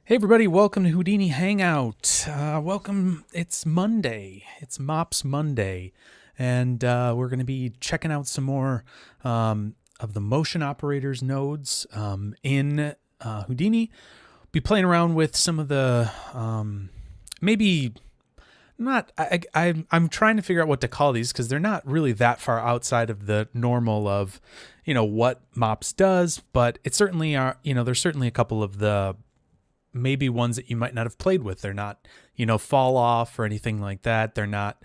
Hey everybody, welcome to Houdini Hangout. Welcome, it's Monday. It's MOPs Monday. And we're going to be checking out some more of the motion operators nodes in Houdini. Be playing around with some of the, maybe not, I'm trying to figure out what to call these because they're not really that far outside of the normal of, what MOPs does, but it certainly are, there's certainly a couple of the maybe ones that you might not have played with. They're not, fall off or anything like that. They're not,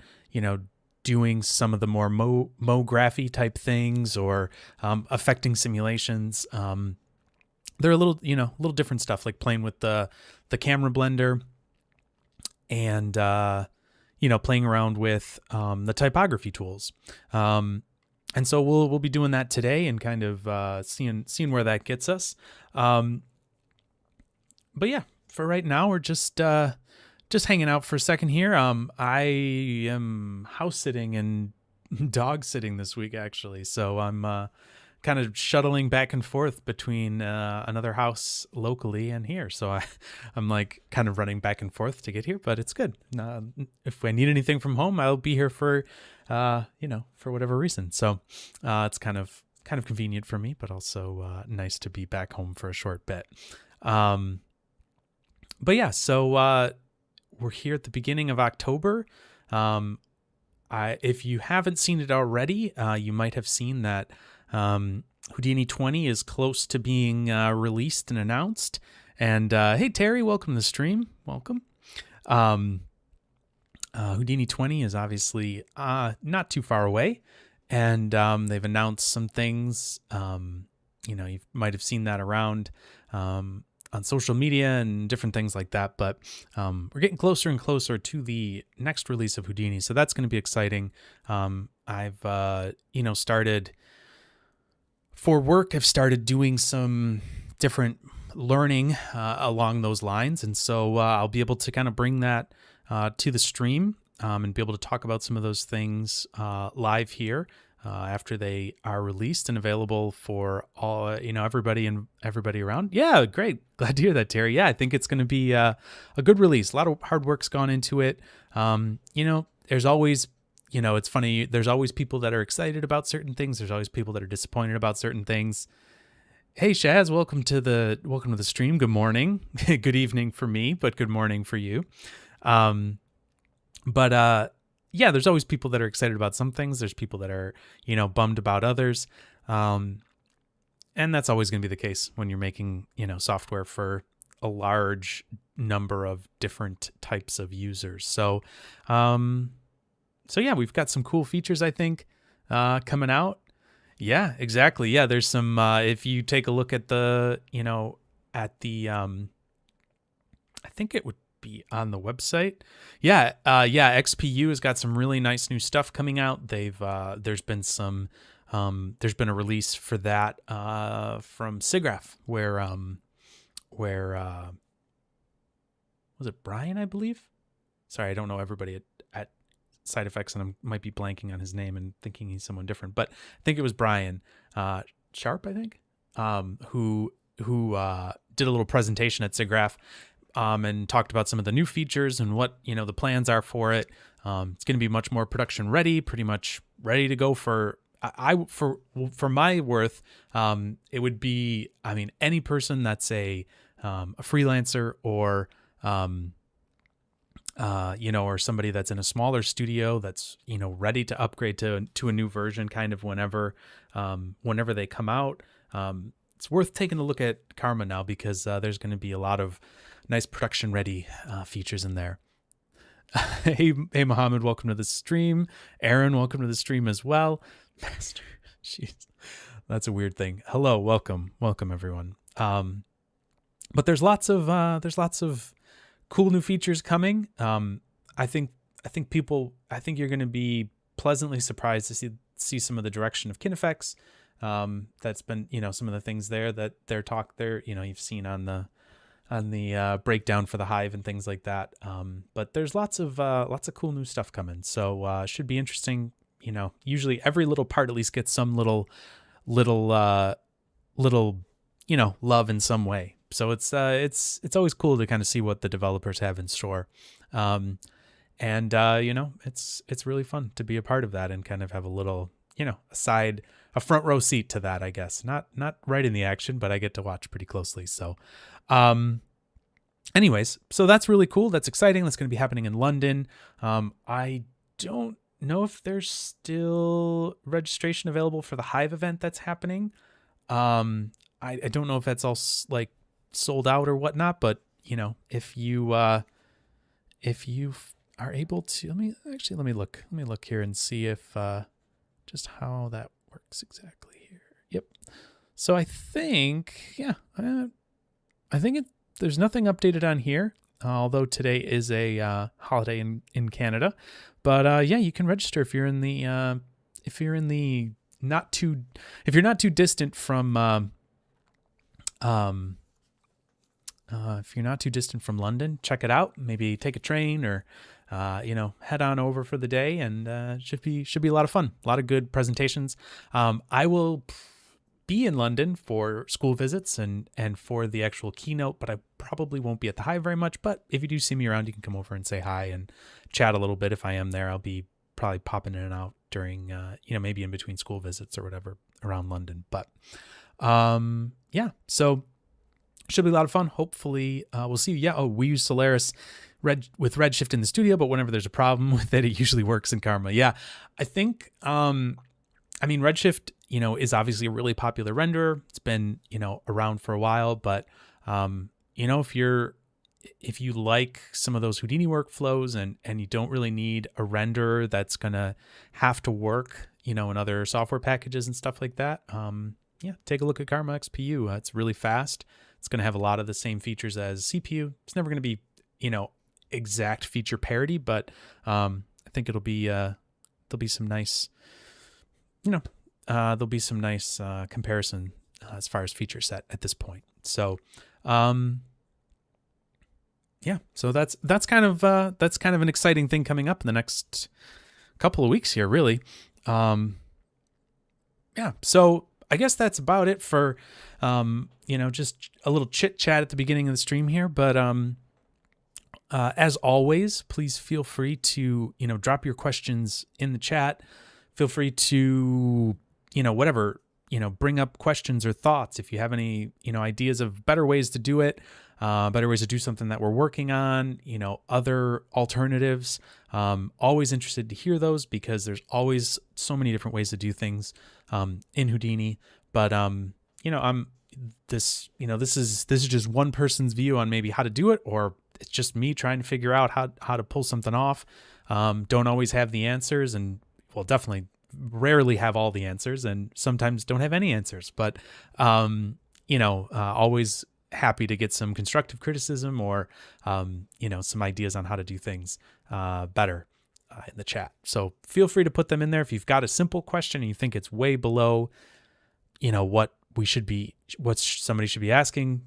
doing some of the more mo-graphy type things or affecting simulations. They're a little different stuff, like playing with the camera blender and, playing around with the typography tools. And so we'll be doing that today and kind of seeing where that gets us. But yeah, for right now, we're just hanging out for a second here. I am house sitting and dog sitting this week, actually. So I'm kind of shuttling back and forth between another house locally and here. So I'm like kind of running back and forth to get here, but it's good. If I need anything from home, I'll be here for, for whatever reason. So it's kind of convenient for me, but also nice to be back home for a short bit. But yeah, so we're here at the beginning of October. If you haven't seen it already, you might have seen that Houdini 20 is close to being released and announced. And hey, Terry, welcome to the stream. Welcome. Houdini 20 is obviously not too far away. And they've announced some things. You might have seen that around on social media and different things like that. But we're getting closer and closer to the next release of Houdini. So that's going to be exciting. I've started for work. I've started doing some different learning along those lines. And so I'll be able to kind of bring that to the stream and be able to talk about some of those things live here. After they are released and available for all, everybody and everybody around. Yeah, great. Glad to hear that, Terry. Yeah, I think it's going to be a good release. A lot of hard work's gone into it. There's always, it's funny. There's always people that are excited about certain things. There's always people that are disappointed about certain things. Hey, Shaz, welcome to the stream. Good morning. Good evening for me, but good morning for you. Yeah, there's always people that are excited about some things. There's people that are, bummed about others. And that's always going to be the case when you're making, software for a large number of different types of users. So yeah, we've got some cool features, I think, coming out. Yeah, exactly. Yeah, there's some, if you take a look at the, I think it would be on the website. Yeah, XPU has got some really nice new stuff coming out. There's been a release for that from SIGGRAPH where was it Brian, I believe? Sorry, I don't know everybody at Side Effects, and I might be blanking on his name and thinking he's someone different, but I think it was Brian Sharp, I think, who did a little presentation at SIGGRAPH. And talked about some of the new features and what, the plans are for it. It's going to be much more production ready, pretty much ready to go for my worth. It would be, any person that's a freelancer or, or somebody that's in a smaller studio that's, ready to upgrade to a new version kind of whenever they come out. It's worth taking a look at Karma now because there's going to be a lot of nice production ready features in there. Hey, Mohammed, welcome to the stream. Aaron, welcome to the stream as well. Master, jeez, that's a weird thing. Hello, welcome everyone. But there's lots of cool new features coming. I think you're going to be pleasantly surprised to see some of the direction of KineFX. That's been, some of the things there that you've seen on the breakdown for the Hive and things like that. But there's lots of cool new stuff coming. So should be interesting. Usually every little part at least gets some little love in some way. So it's always cool to kind of see what the developers have in store. And it's really fun to be a part of that and kind of have a little, a front row seat to that, I guess. Not right in the action, but I get to watch pretty closely. So, anyways, so that's really cool. That's exciting. That's going to be happening in London. I don't know if there's still registration available for the Hive event that's happening. I don't know if that's all like sold out or whatnot, but if you are able to, let me look here and see if just how that works exactly here. Yep. So I think, there's nothing updated on here, although today is a holiday in Canada. But you can register if you're not too distant from if you're not too distant from London. Check it out. Maybe take a train or head on over for the day, and should be a lot of fun. A lot of good presentations. I will be in London for school visits and for the actual keynote, but I probably won't be at the Hive very much. But if you do see me around, you can come over and say hi and chat a little bit. If I am there, I'll be probably popping in and out during maybe in between school visits or whatever around London. But so should be a lot of fun. Hopefully we'll see. We use Solaris with Redshift in the studio, but whenever there's a problem with it, it usually works in Karma. I think Redshift is obviously a really popular renderer. It's been around for a while, but if you like some of those Houdini workflows and you don't really need a renderer that's gonna have to work in other software packages and stuff like that, take a look at Karma XPU. It's really fast. It's going to have a lot of the same features as CPU. It's never going to be, exact feature parity, but I think it'll be there'll be some nice, comparison as far as feature set at this point. So, so that's kind of an exciting thing coming up in the next couple of weeks here, really. So I guess that's about it for, just a little chit chat at the beginning of the stream here. But as always, please feel free to, drop your questions in the chat. Feel free to, bring up questions or thoughts. If you have any, ideas of better ways to do it, better ways to do something that we're working on, other alternatives. Always interested to hear those because there's always so many different ways to do things in Houdini. But this is just one person's view on maybe how to do it, or it's just me trying to figure out how to pull something off. Don't always have the answers, and definitely rarely have all the answers, and sometimes don't have any answers. But always happy to get some constructive criticism or some ideas on how to do things better in the chat. So feel free to put them in there. If you've got a simple question and you think it's way below what somebody should be asking,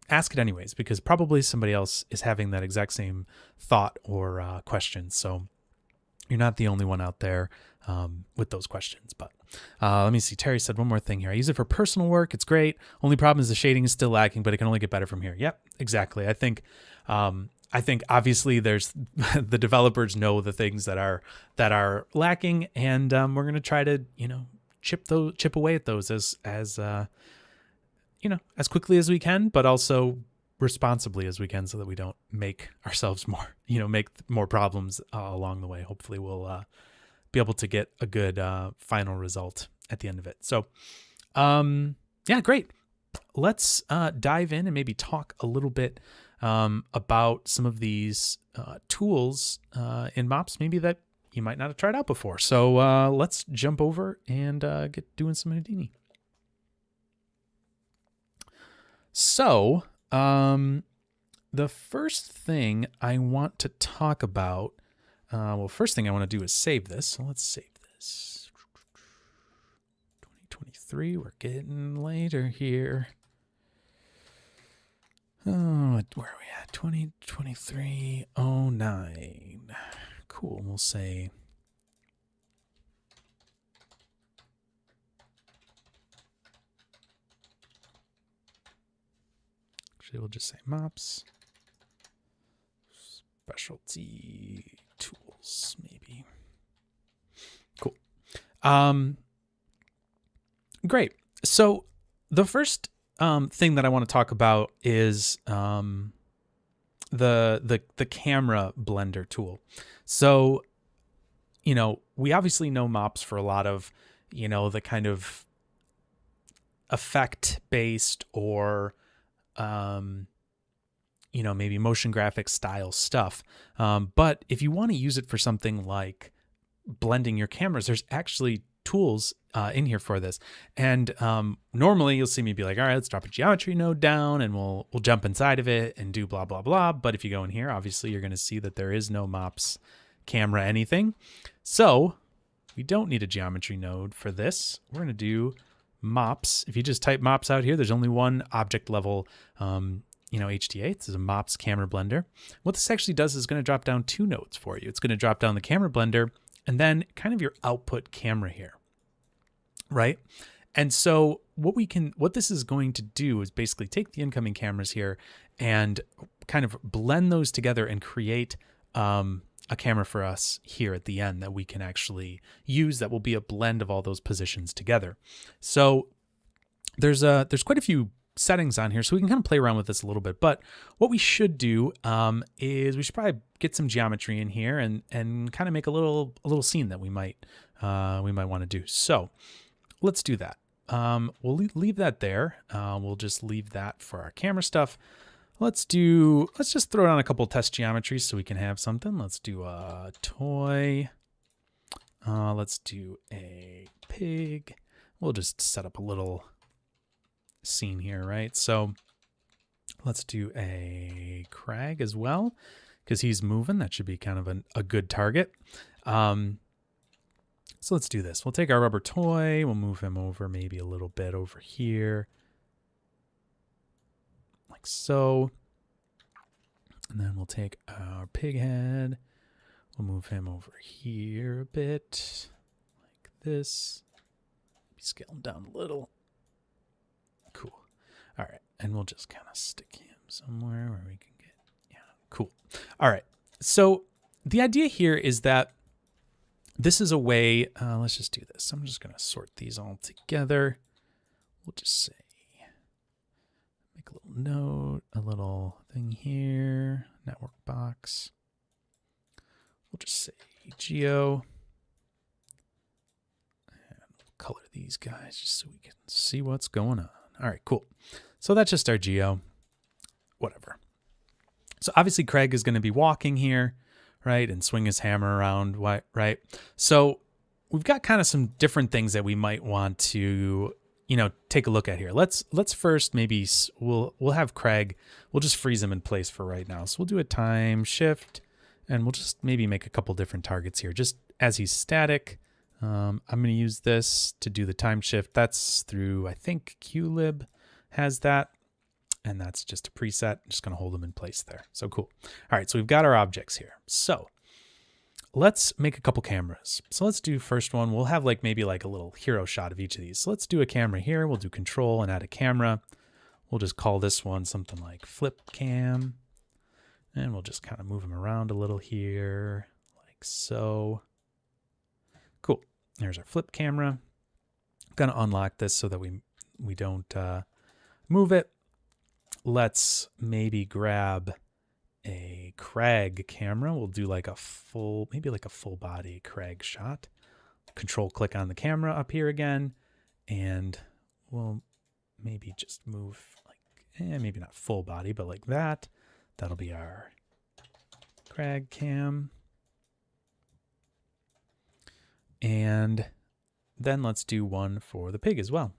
ask it anyways, because probably somebody else is having that exact same thought or question. So you're not the only one out there with those questions. But let me see. Terry said one more thing here. I use it for personal work. It's great. Only problem is the shading is still lacking, but it can only get better from here. Yep, exactly. I think obviously there's the developers know the things that are lacking, and we're going to try to chip away at those as quickly as we can, but also responsibly as we can, so that we don't make ourselves make more problems along the way. Hopefully we'll be able to get a good final result at the end of it. So great. Let's dive in and maybe talk a little bit about some of these tools in MOPs maybe that you might not have tried out before. So let's jump over and get doing some Houdini. So the first thing I want to talk about, first thing I want to do is save this. So let's save this. 2023, we're getting later here. Oh, where are we at? 2023-09. Cool, we'll say Actually, we'll just say MOPs. Specialty tools, maybe. Cool. Great. So the first thing that I want to talk about is the camera blender tool. So, you know, we obviously know MOPs for a lot of, you know, the kind of effect-based or, you know, maybe motion graphic style stuff. But if you want to use it for something like blending your cameras, there's actually tools in here for this. And normally you'll see me be like, all right, let's drop a geometry node down and we'll jump inside of it and do blah, blah, blah. But if you go in here, obviously you're going to see that there is no MOPs camera anything. So we don't need a geometry node for this. We're going to do MOPs. If you just type MOPs out here, there's only one object level, you know, HTA. This is a MOPs camera blender. What this actually does is going to drop down two nodes for you. It's going to drop down the camera blender and then kind of your output camera here, right? And so what this is going to do is basically take the incoming cameras here and kind of blend those together and create a camera for us here at the end that we can actually use that will be a blend of all those positions together. So there's quite a few settings on here, so we can kind of play around with this a little bit. But what we should do is we should probably get some geometry in here and kind of make a little scene that we might want to do. So let's do that. We'll leave that there. We'll just leave that for our camera stuff. Let's just throw down a couple test geometries so we can have something. Let's do a toy. Let's do a pig. We'll just set up a little scene here, right? So let's do a crag as well because he's moving. That should be kind of a good target. So let's do this. We'll take our rubber toy. We'll move him over maybe a little bit over here. Like so. And then we'll take our pig head. We'll move him over here a bit. Like this. Maybe scale him down a little. Cool. All right. And we'll just kind of stick him somewhere where we can get, yeah, cool. All right. So the idea here is that this is a way, let's just do this. I'm just going to sort these all together. We'll just say, make a little note, a little thing here, network box. We'll just say geo. And we'll color these guys just so we can see what's going on. All right, cool. So that's just our geo, whatever. So obviously Craig is going to be walking here, right? And swing his hammer around, right? So we've got kind of some different things that we might want to, you know, take a look at here. Let's first maybe we'll have Craig, we'll just freeze him in place for right now. So we'll do a time shift and we'll just maybe make a couple different targets here just as he's static. I'm going to use this to do the time shift. That's through, I think QLib has that. And that's just a preset. I'm just going to hold them in place there. So cool. All right. So we've got our objects here. So let's make a couple cameras. So let's do first one. We'll have like maybe like a little hero shot of each of these. So let's do a camera here. We'll do control and add a camera. We'll just call this one something like flip cam. And we'll just kind of move them around a little here like so. Cool. There's our flip camera. I'm going to unlock this so that we don't move it. Let's maybe grab a crag camera. We'll do like a full, maybe like a full body crag shot. Control click on the camera up here again. And we'll maybe just move like, maybe not full body, but like that. That'll be our crag cam. And then let's do one for the pig as well.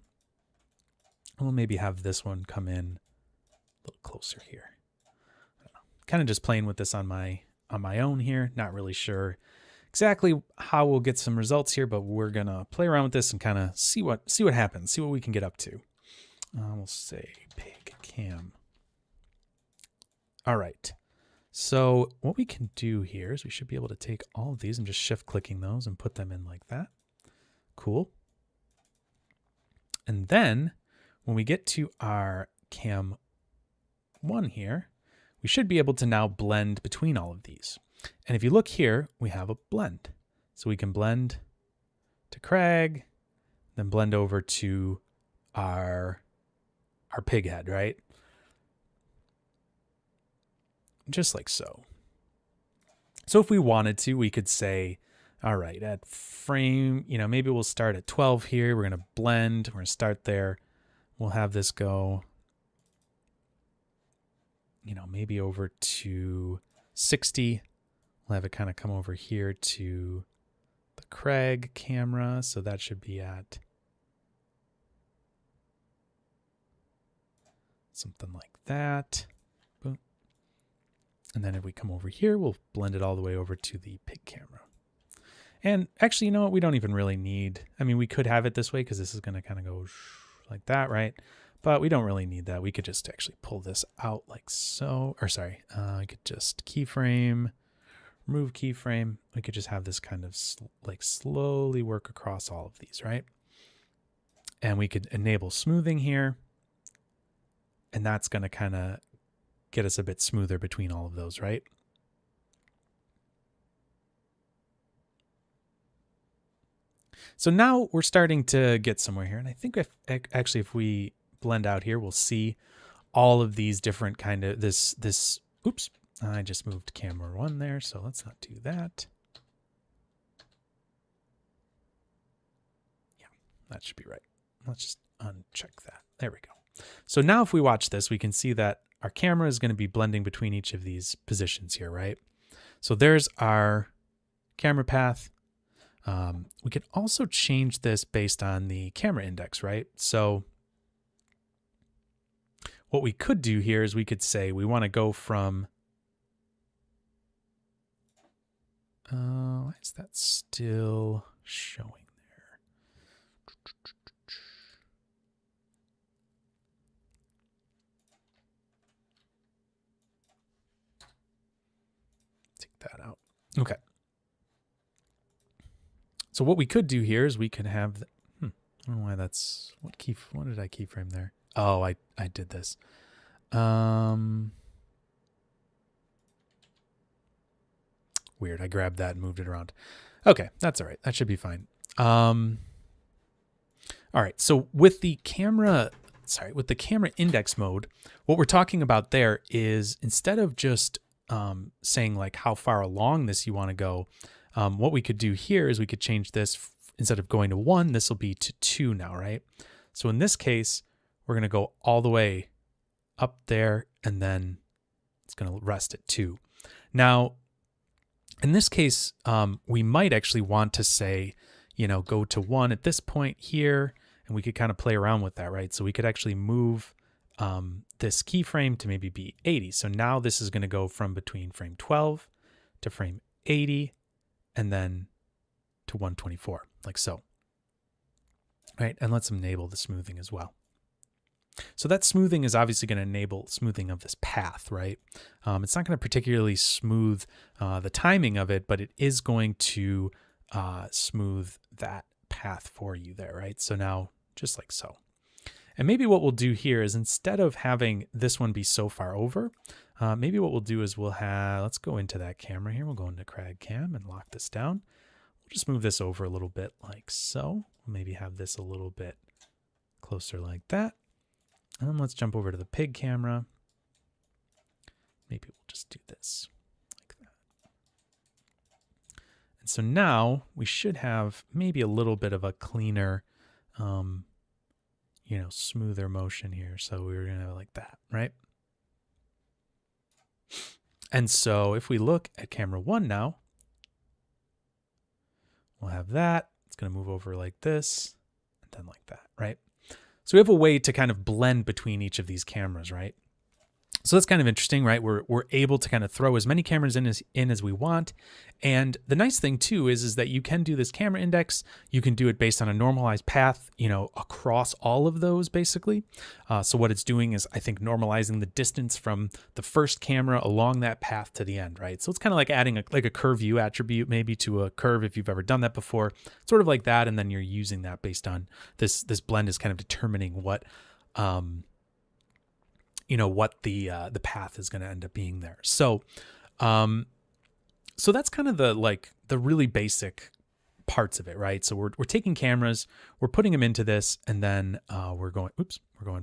We'll maybe have this one come in a little closer here. Kind of just playing with this on my own here. Not really sure exactly how we'll get some results here, but we're gonna play around with this and kind of see what happens, see what we can get up to. We'll say pig cam. All right. So what we can do here is we should be able to take all of these and just shift clicking those and put them in like that. Cool. And then when we get to our cam 1 here, we should be able to now blend between all of these. And if you look here, we have a blend. So we can blend to Craig, then blend over to our pig head, right? Just like so. So if we wanted to, we could say, all right, at frame, maybe we'll start at 12 here. We're going to blend. We're going to start there. We'll have this go, maybe over to 60. We'll have it kind of come over here to the Craig camera. So that should be at something like that. Boom. And then if we come over here, we'll blend it all the way over to the pig camera. And actually, you know what? We don't even really need, we could have it this way because this is going to kind of go like that, right? But we don't really need that. We could just actually pull this out like so, or sorry, I could just keyframe, remove keyframe. We could just have this kind of slowly work across all of these, right? And we could enable smoothing here. And that's going to kind of get us a bit smoother between all of those, right? So now we're starting to get somewhere here. And I think if we blend out here, we'll see all of these different kind of oops, I just moved camera 1 there. So let's not do that. Yeah, that should be right. Let's just uncheck that. There we go. So now if we watch this, we can see that our camera is going to be blending between each of these positions here, right? So there's our camera path. We can also change this based on the camera index, right? So what we could do here is we could say we want to go from, why is that still showing there? Take that out. Okay. So what we could do here is we could have, I don't know why that's, what did I keyframe there? Oh, I did this. Weird. I grabbed that and moved it around. Okay, that's all right. That should be fine. All right. So with the camera index mode, what we're talking about there is instead of just saying like how far along this you want to go, what we could do here is we could change this. Instead of going to 1, this will be to 2 now, right? So in this case, we're going to go all the way up there, and then it's going to rest at 2. Now, in this case, we might actually want to say, go to 1 at this point here, and we could kind of play around with that, right? So we could actually move this keyframe to maybe be 80. So now this is going to go from between frame 12 to frame 80, and then to 124, like so. Right, and let's enable the smoothing as well. So that smoothing is obviously going to enable smoothing of this path, right? It's not going to particularly smooth the timing of it, but it is going to smooth that path for you there, right? So now, just like so. And maybe what we'll do here is instead of having this one be so far over, maybe what we'll do is let's go into that camera here. We'll go into Craig Cam and lock this down. We'll just move this over a little bit like so. We'll maybe have this a little bit closer like that. And then let's jump over to the pig camera. Maybe we'll just do this like that. And so now we should have maybe a little bit of a cleaner, smoother motion here. So we're going to have it like that, right? And so if we look at camera 1 now, we'll have that. It's going to move over like this and then like that, right? So we have a way to kind of blend between each of these cameras, right? So that's kind of interesting, right? We're able to kind of throw as many cameras in as we want. And the nice thing too is that you can do this camera index. You can do it based on a normalized path, across all of those basically. So what it's doing is I think normalizing the distance from the first camera along that path to the end, right? So it's kind of like adding a curve view attribute maybe to a curve if you've ever done that before, sort of like that. And then you're using that based on this blend is kind of determining what, what the path is going to end up being there. So so that's kind of the really basic parts of it, right? So we're taking cameras, we're putting them into this, and then we're going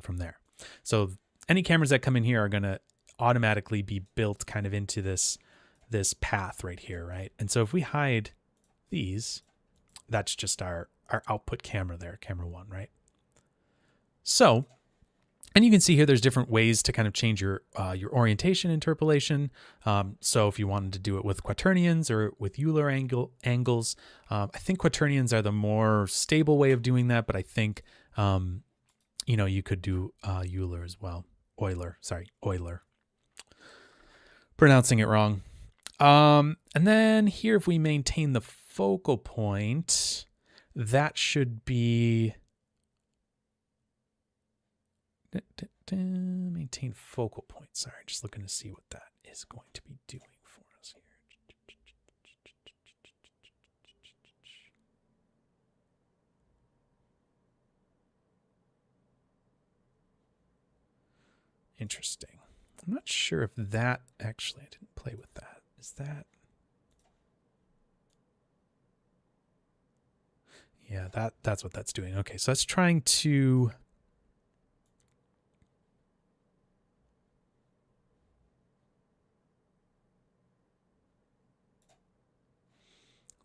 from there. So any cameras that come in here are going to automatically be built kind of into this path right here, right? And so if we hide these, that's just our output camera there, camera 1, right? So, and you can see here there's different ways to kind of change your orientation interpolation. So if you wanted to do it with quaternions or with Euler angles, I think quaternions are the more stable way of doing that, but I think you could do Euler as well. Euler. Pronouncing it wrong. And then here, if we maintain the focal point, that should be maintain focal point. Sorry, just looking to see what that is going to be doing for us here. Interesting. I'm not sure if that actually, I didn't play with that. Is that? Yeah, that's what that's doing. Okay, so that's trying to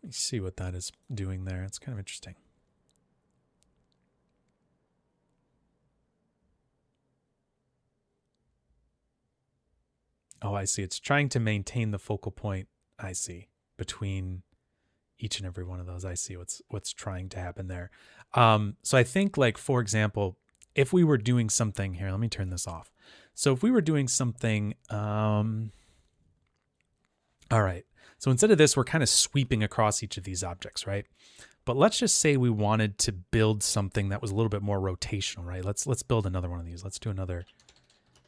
let me see what that is doing there. It's kind of interesting. Oh, I see. It's trying to maintain the focal point, I see, between each and every one of those. I see what's trying to happen there. So I think, like, for example, if we were doing something here, let me turn this off. So if we were doing something, all right. So instead of this, we're kind of sweeping across each of these objects, right? But let's just say we wanted to build something that was a little bit more rotational, right? Let's build another one of these. Let's do another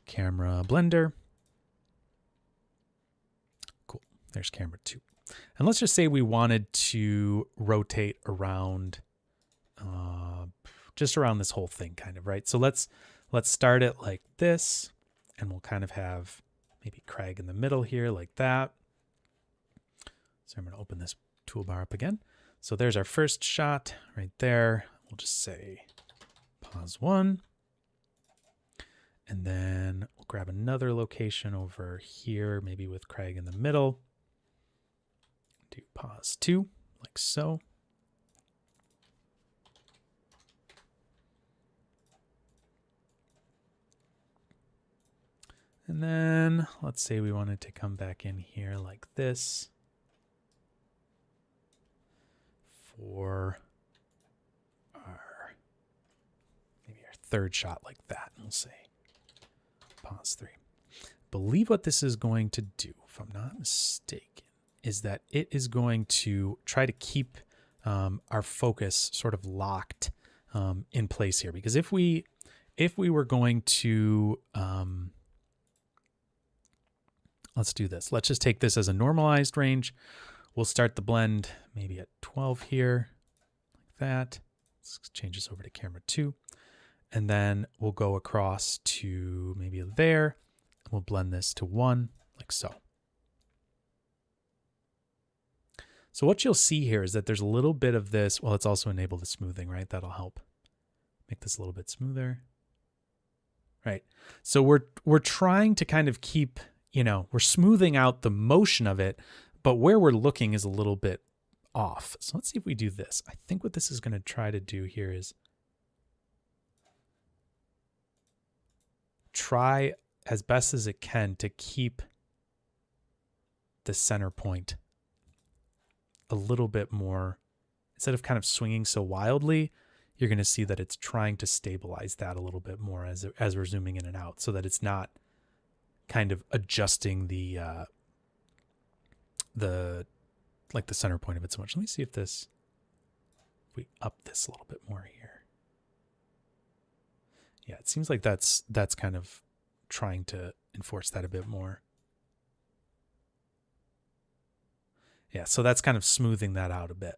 camera blender. Cool. There's camera 2. And let's just say we wanted to rotate around, just around this whole thing, kind of, right? So let's start it like this, and we'll kind of have maybe Craig in the middle here, like that. So I'm going to open this toolbar up again. So there's our first shot right there. We'll just say pause 1. And then we'll grab another location over here, maybe with Craig in the middle. Do pause 2, like so. And then let's say we wanted to come back in here like this for maybe our third shot like that. We'll say pause 3. Believe what this is going to do, if I'm not mistaken, is that it is going to try to keep our focus sort of locked in place here. Because if we were going to, let's do this. Let's just take this as a normalized range. We'll start the blend maybe at 12 here, like that. Let's change this over to camera 2. And then we'll go across to maybe there. We'll blend this to 1, like so. So what you'll see here is that there's a little bit of this. Well, let's also enable the smoothing, right? That'll help make this a little bit smoother. Right. So we're trying to kind of keep, we're smoothing out the motion of it, but where we're looking is a little bit off. So let's see if we do this. I think what this is going to try to do here is try as best as it can to keep the center point a little bit more. Instead of kind of swinging so wildly, you're going to see that it's trying to stabilize that a little bit more as we're zooming in and out, so that it's not kind of adjusting the center point of it so much. Let me see if we up this a little bit more here. Yeah, it seems like that's kind of trying to enforce that a bit more. Yeah, so that's kind of smoothing that out a bit.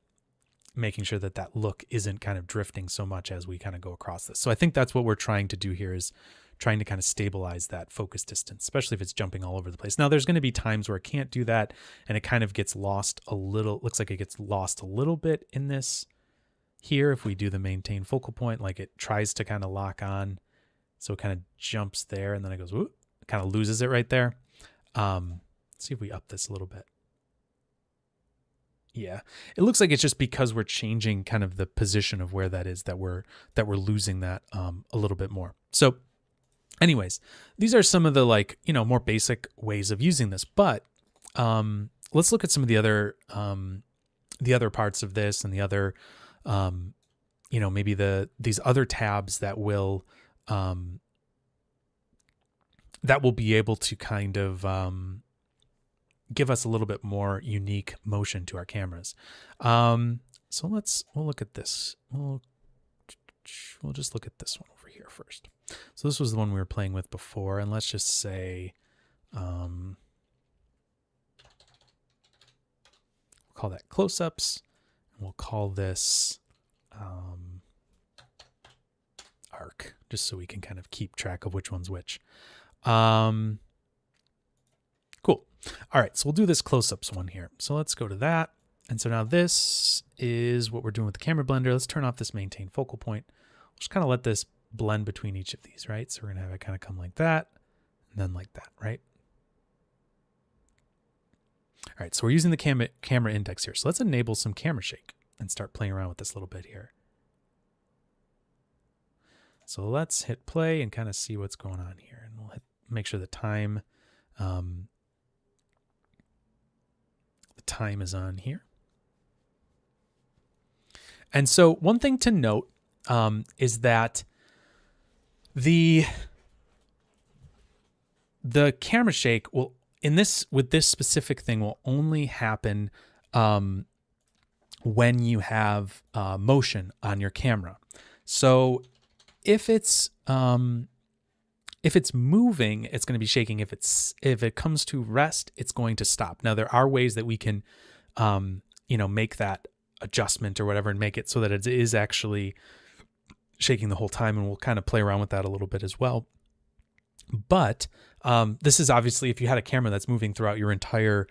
making sure that that look isn't kind of drifting so much as we kind of go across this. So I think that's what we're trying to do here, is trying to kind of stabilize that focus distance, especially if it's jumping all over the place. Now there's going to be times where it can't do that and it kind of gets lost a little. Looks like it gets lost a little bit in this here. If we do the maintain focal point, like it tries to kind of lock on. So it kind of jumps there and then it goes, whoop, it kind of loses it right there. Let's see if we up this a little bit. Yeah, it looks like it's just because we're changing kind of the position of where that is that we're losing that a little bit more. So anyways, these are some of the more basic ways of using this, but let's look at some of the other parts of this and the other, maybe these other tabs that will be able to kind of give us a little bit more unique motion to our cameras. So we'll look at this. We'll just look at this one over here first. So this was the one we were playing with before, and let's just say, we'll call that close-ups, and we'll call this arc, just so we can kind of keep track of which one's which. Cool. All right, so we'll do this close-ups one here. So let's go to that. And so now this is what we're doing with the camera blender. Let's turn off this maintain focal point. We'll just kind of let this blend between each of these, right? So we're going to have it kind of come like that and then like that, right? All right, so we're using the camera index here. So let's enable some camera shake and start playing around with this a little bit here. So let's hit play and kind of see what's going on here. And we'll make sure the time is on here. And so one thing to note is that the camera shake will with this specific thing will only happen when you have motion on your camera. So if it's moving, it's going to be shaking. If it comes to rest, it's going to stop. Now there are ways that we can make that adjustment or whatever and make it so that it is actually shaking the whole time, and we'll kind of play around with that a little bit as well. But this is obviously, if you had a camera that's moving throughout your entire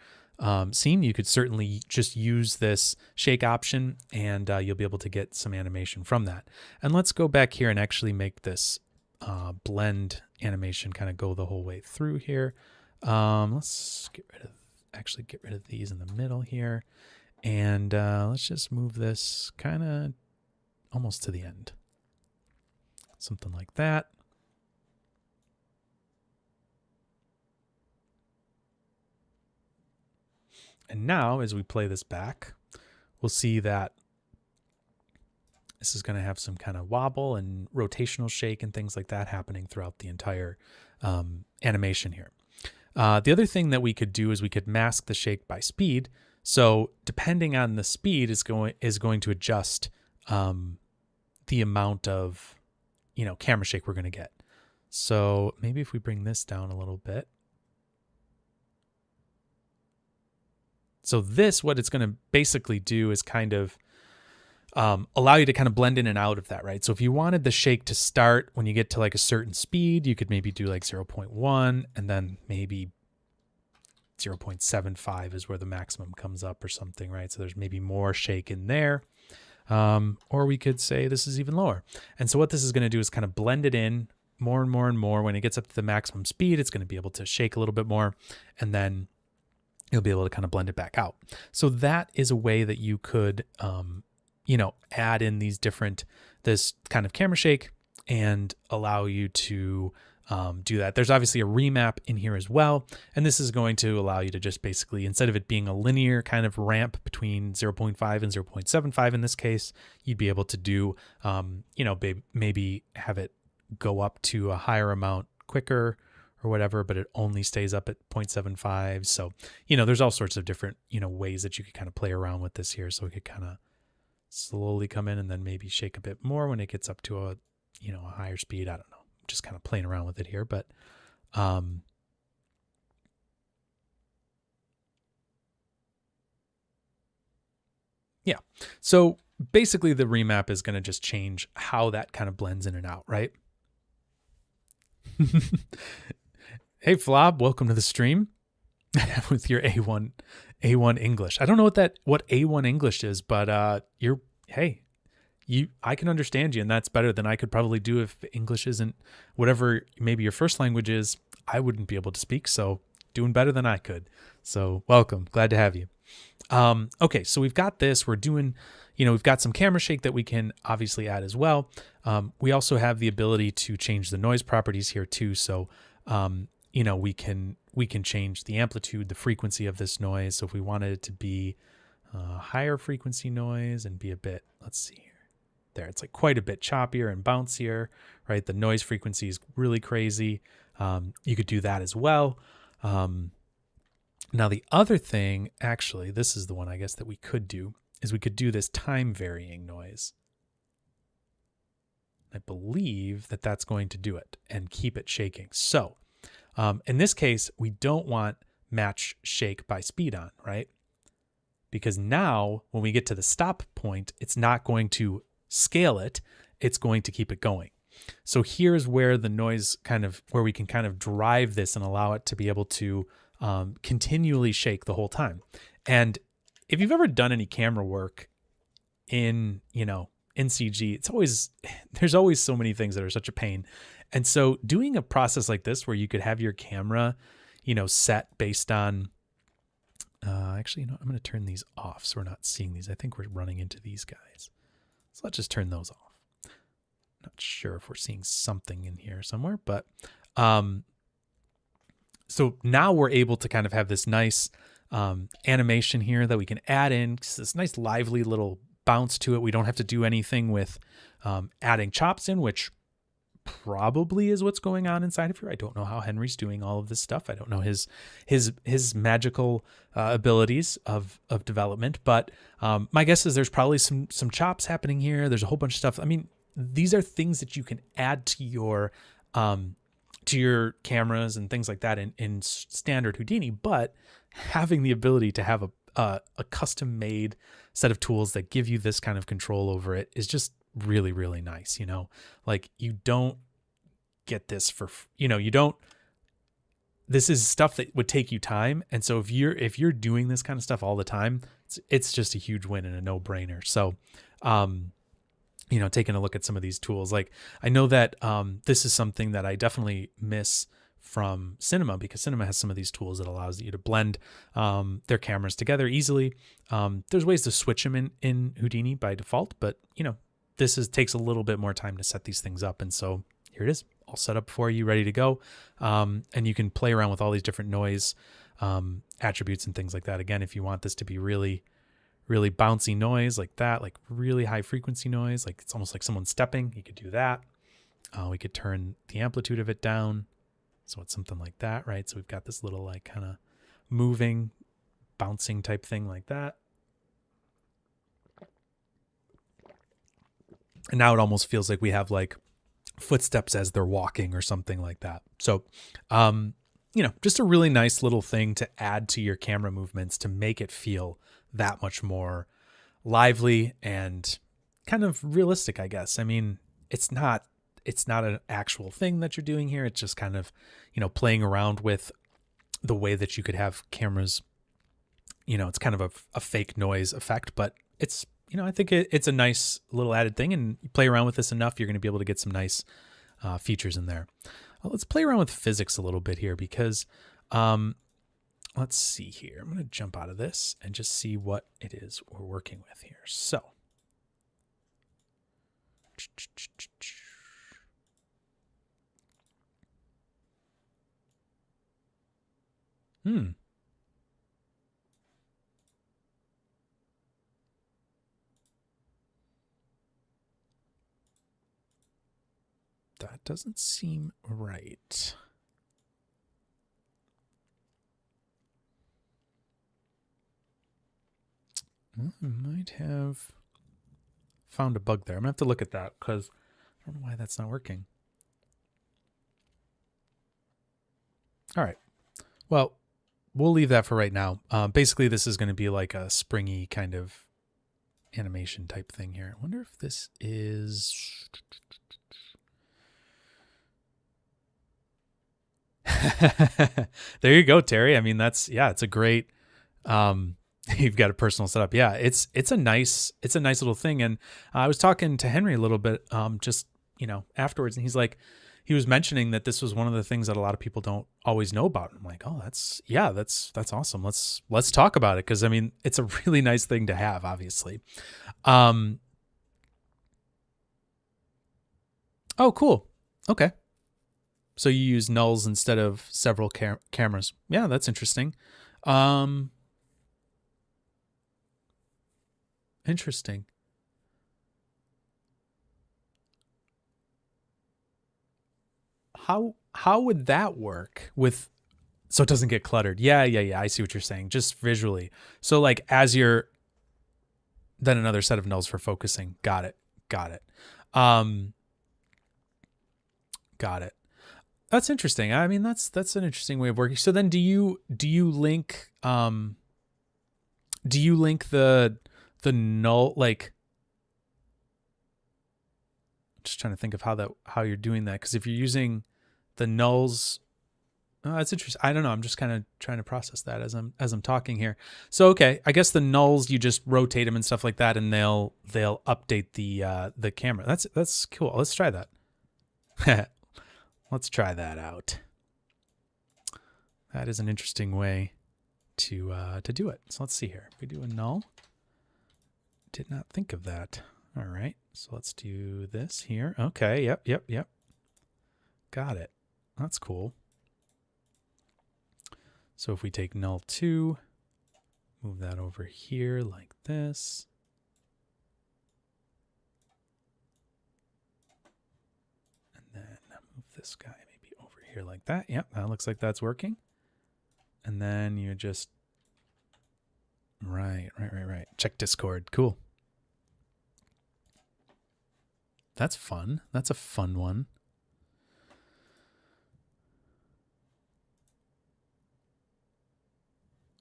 scene, you could certainly just use this shake option and you'll be able to get some animation from that. And let's go back here and actually make this blend animation kind of go the whole way through here. Let's get rid of these in the middle here. And let's just move this kind of almost to the end. Something like that. And now as we play this back, we'll see that this is going to have some kind of wobble and rotational shake and things like that happening throughout the entire animation here. The other thing that we could do is we could mask the shake by speed. So depending on the speed is going to adjust the amount of camera shake we're going to get. So maybe if we bring this down a little bit. So this, what it's going to basically do is kind of allow you to kind of blend in and out of that, right? So if you wanted the shake to start when you get to like a certain speed, you could maybe do like 0.1 and then maybe 0.75 is where the maximum comes up or something, right? So there's maybe more shake in there. Or we could say this is even lower. And so what this is going to do is kind of blend it in more and more and more. When it gets up to the maximum speed, it's going to be able to shake a little bit more, and then you'll be able to kind of blend it back out. So that is a way that you could, add in this kind of camera shake and allow you to do that. There's obviously a remap in here as well. And this is going to allow you to just basically, instead of it being a linear kind of ramp between 0.5 and 0.75 in this case, you'd be able to do, maybe have it go up to a higher amount quicker or whatever, but it only stays up at 0.75. So, there's all sorts of different, ways that you could kind of play around with this here. So it could kind of slowly come in and then maybe shake a bit more when it gets up to a higher speed. I don't know. Just kind of playing around with it here, but yeah. So basically the remap is going to just change how that kind of blends in and out, right? Hey, Flob, welcome to the stream with your A1 English. I don't know what A1 English is, but I can understand you, and that's better than I could probably do if English isn't whatever maybe your first language is. I wouldn't be able to speak, so doing better than I could. So welcome, glad to have you. Okay, so we've got this. We're doing, we've got some camera shake that we can obviously add as well. We also have the ability to change the noise properties here too. So, we can change the amplitude, the frequency of this noise. So if we wanted it to be higher frequency noise and be a bit, let's see here. There, it's like quite a bit choppier and bouncier, right? The noise frequency is really crazy. You could do that as well. Now the other thing, actually, this is the one I guess that we could do, is we could do this time varying noise. I believe that that's going to do it and keep it shaking. So in this case, we don't want match shake by speed on, right? Because now when we get to the stop point, it's not going to scale it. It's going to keep it going. So here's where the noise where we can kind of drive this and allow it to be able to continually shake the whole time. And if you've ever done any camera work in CG, there's always so many things that are such a pain. And so doing a process like this where you could have your camera, set based on, I'm going to turn these off so we're not seeing these. I think we're running into these guys. So let's just turn those off. Not sure if we're seeing something in here somewhere, but so now we're able to kind of have this nice animation here that we can add in, this nice lively little bounce to it. We don't have to do anything with adding chops in, which probably is what's going on inside of here. I don't know how Henry's doing all of this stuff. I don't know his magical abilities of development, but my guess is there's probably some chops happening here. There's a whole bunch of stuff. I mean, these are things that you can add to your cameras and things like that in standard Houdini, but having the ability to have a custom made set of tools that give you this kind of control over it is just really, really nice. Like you don't get this this is stuff that would take you time. And so if you're doing this kind of stuff all the time, it's just a huge win and a no brainer. So, taking a look at some of these tools, like I know that this is something that I definitely miss from Cinema, because Cinema has some of these tools that allows you to blend their cameras together easily. There's ways to switch them in Houdini by default, but this takes a little bit more time to set these things up. And so here it is, all set up for you, ready to go. And you can play around with all these different noise attributes and things like that. Again, if you want this to be really, really bouncy noise like that, like really high frequency noise, like it's almost like someone stepping, you could do that. We could turn the amplitude of it down. So it's something like that, right? So we've got this little like kind of moving, bouncing type thing like that. And now it almost feels like we have like footsteps as they're walking or something like that. So, just a really nice little thing to add to your camera movements to make it feel that much more lively and kind of realistic, I guess. I mean, it's not an actual thing that you're doing here. It's just kind of, playing around with the way that you could have cameras, it's kind of a fake noise effect, but it's, I think it's a nice little added thing, and you play around with this enough, you're going to be able to get some nice features in there. Let's play around with physics a little bit here because, let's see here. I'm going to jump out of this and just see what it is we're working with here. So, that doesn't seem right. I might have found a bug there. I'm going to have to look at that because I don't know why that's not working. All right. Well, we'll leave that for right now. Basically, this is going to be like a springy kind of animation type thing here. I wonder if this is... There you go, Terry. I mean, that's, yeah, it's a great, you've got a personal setup. Yeah, it's a nice little thing. And I was talking to Henry a little bit, just, you know, afterwards, and he's like, he was mentioning that this was one of the things that a lot of people don't always know about. I'm like, oh, that's awesome. Let's talk about it. Cause I mean, it's a really nice thing to have, obviously. Oh, cool. Okay. So you use nulls instead of several cameras. Yeah, that's interesting. Interesting. How would that work with, so it doesn't get cluttered? Yeah. I see what you're saying. Just visually. So like as you're, then another set of nulls for focusing. Got it. Got it. That's interesting. I mean, that's an interesting way of working. So then do you link the null, like, just trying to think of how you're doing that, because if you're using the nulls, that's interesting. I don't know. I'm just kind of trying to process that as I'm talking here. So okay, I guess the nulls, you just rotate them and stuff like that, and they'll update the camera. That's cool. Let's try that. Let's try that out. That is an interesting way to do it. So let's see here. If we do a null, did not think of that. All right. So let's do this here. Okay. Yep. Got it. That's cool. So if we take null 2, move that over here like this. And then move this guy maybe over here like that. Yep, that looks like that's working. And then you just, right. Check Discord. Cool. That's fun. That's a fun one.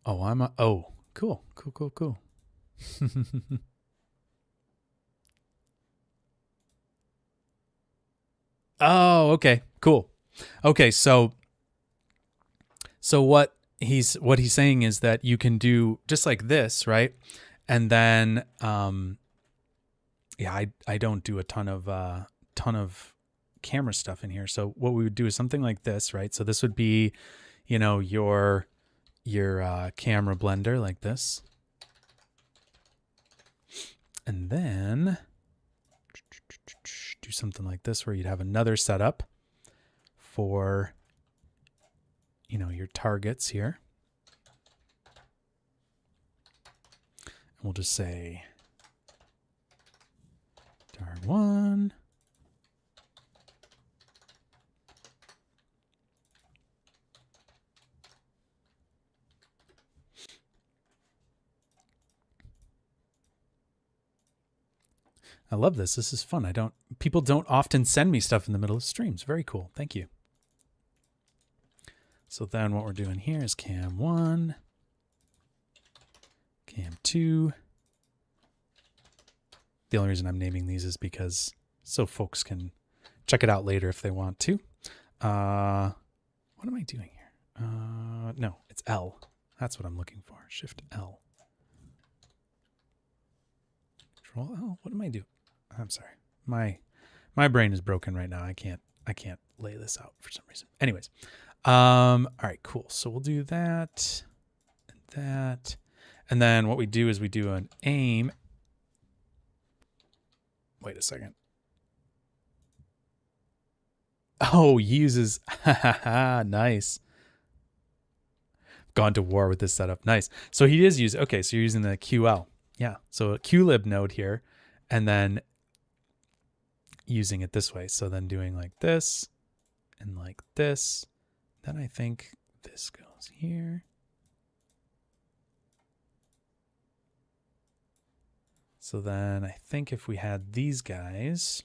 Oh, cool. Oh, okay, cool. Okay, so what he's saying is that you can do just like this, right? And then, yeah, I don't do a ton of camera stuff in here. So what we would do is something like this, right? So this would be, you know, your camera blender like this. And then do something like this where you'd have another setup for, you know, your targets here. And we'll just say target 1. I love this. This is fun. People don't often send me stuff in the middle of streams. Very cool. Thank you. So then what we're doing here is cam 1, cam 2. The only reason I'm naming these is because so folks can check it out later if they want to. What am I doing here? No, it's L. That's what I'm looking for. Shift L. Control L. What am I doing? I'm sorry. My brain is broken right now. I can't lay this out for some reason. Anyways. All right, cool. So we'll do that and that. And then what we do is we do an aim. Wait a second. Oh, he uses, nice. Gone to war with this setup. Nice. So he is using, okay, so you're using the QL. Yeah. So a QLib node here, and then using it this way. So then doing like this and like this. Then I think this goes here. So then I think if we had these guys,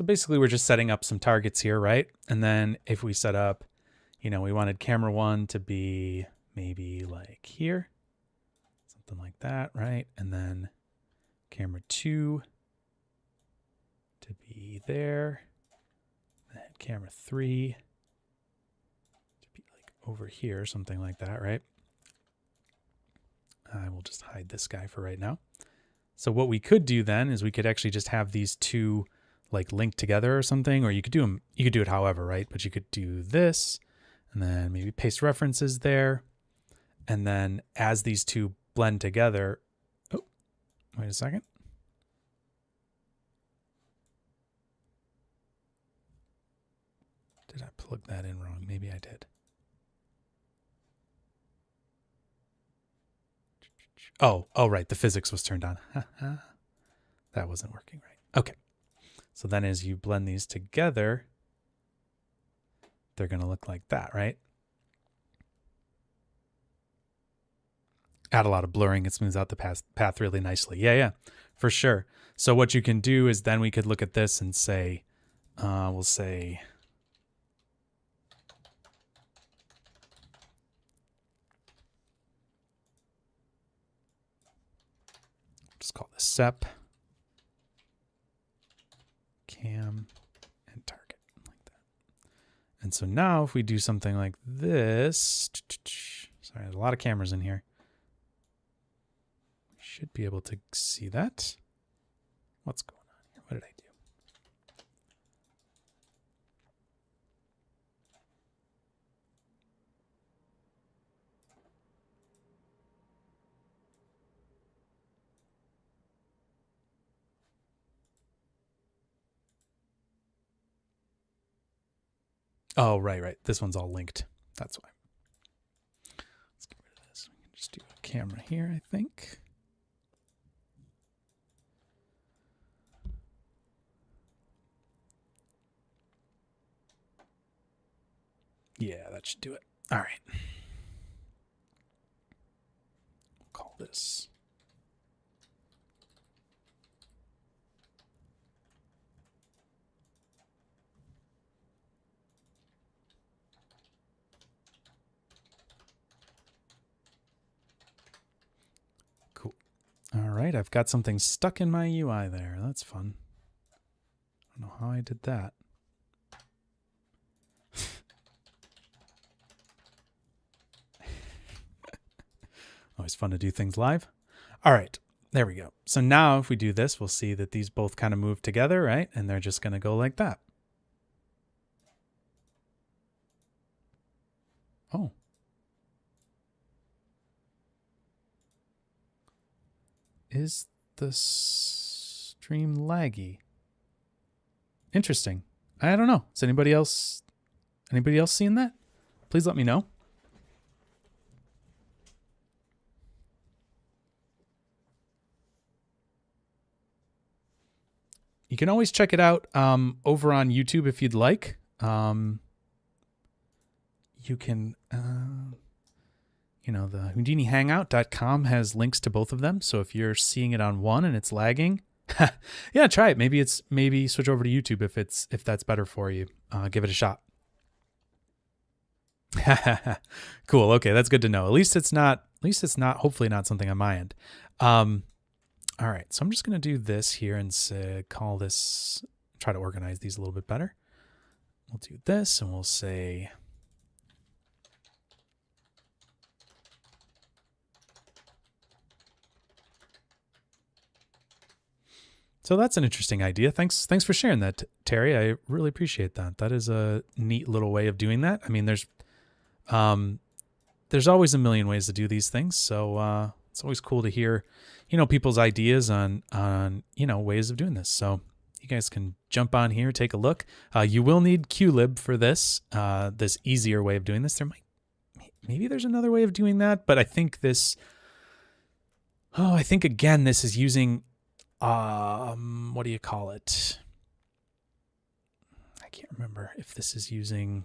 So basically we're just setting up some targets here, right? And then if we set up, we wanted camera 1 to be maybe like here, something like that, right? And then camera 2 to be there, and camera 3 to be like over here, something like that, right? I will just hide this guy for right now. So what we could do then is we could actually just have these two like linked together or something, or you could do it however, right? But you could do this and then maybe paste references there. And then as these two blend together, oh, wait a second. Did I plug that in wrong? Maybe I did. Oh, right. The physics was turned on. That wasn't working right. Okay. So then as you blend these together, they're going to look like that, right? Add a lot of blurring. It smooths out the path really nicely. Yeah, for sure. So what you can do is then we could look at this and say, we'll say, just call this SEP, cam, and target, like that. And so now if we do something like this, sorry, there's a lot of cameras in here. We should be able to see that. What's going on here? What did I do? Oh, right. This one's all linked. That's why. Let's get rid of this. We can just do a camera here, I think. Yeah, that should do it. All right. We'll call this. Cool. All right, I've got something stuck in my UI there. That's fun. I don't know how I did that. Always fun to do things live. All right, there we go. So now if we do this, we'll see that these both kind of move together, right? And they're just going to go like that. Oh. Is the stream laggy? Interesting. I don't know. Is anybody else seeing that? Please let me know. You can always check it out over on YouTube if you'd like. You can, the HoudiniHangout.com has links to both of them. So if you're seeing it on one and it's lagging, yeah, try it. Maybe switch over to YouTube if that's better for you. Give it a shot. Cool. Okay, that's good to know. At least it's not. Hopefully not something on my end. All right, so I'm just going to do this here and call this, try to organize these a little bit better. We'll do this and we'll say, so that's an interesting idea. Thanks for sharing that, Terry. I really appreciate that. That is a neat little way of doing that. I mean, there's always a million ways to do these things. So it's always cool to hear, people's ideas on ways of doing this. So you guys can jump on here, take a look. You will need QLib for this easier way of doing this. Maybe there's another way of doing that, but I think again, this is using, what do you call it? I can't remember if this is using,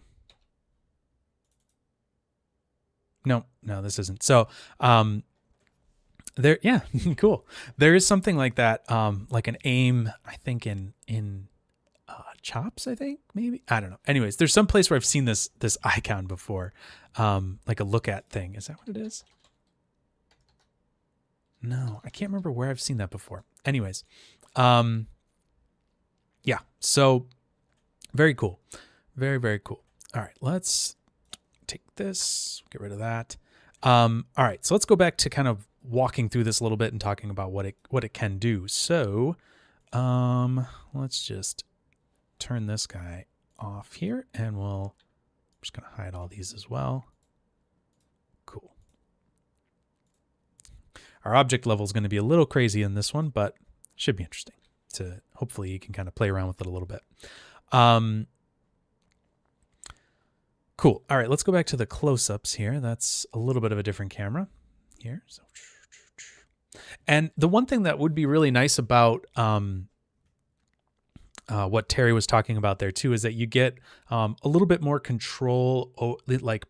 no, this isn't. So, yeah, cool. There is something like that, like an aim, I think in chops, I think, maybe. I don't know. Anyways, there's some place where I've seen this icon before, like a look at thing. Is that what it is? No, I can't remember where I've seen that before. Anyways, yeah, so very cool. Very, very cool. All right, let's take this, get rid of that. All right, so let's go back to kind of walking through this a little bit and talking about what it can do. So let's just turn this guy off here, and I'm just going to hide all these as well. Cool. Our object level is going to be a little crazy in this one, but should be interesting. Hopefully you can kind of play around with it a little bit. Cool. All right, let's go back to the close-ups here. That's a little bit of a different camera here. So, and the one thing that would be really nice about what Terry was talking about there too is that you get a little bit more control, like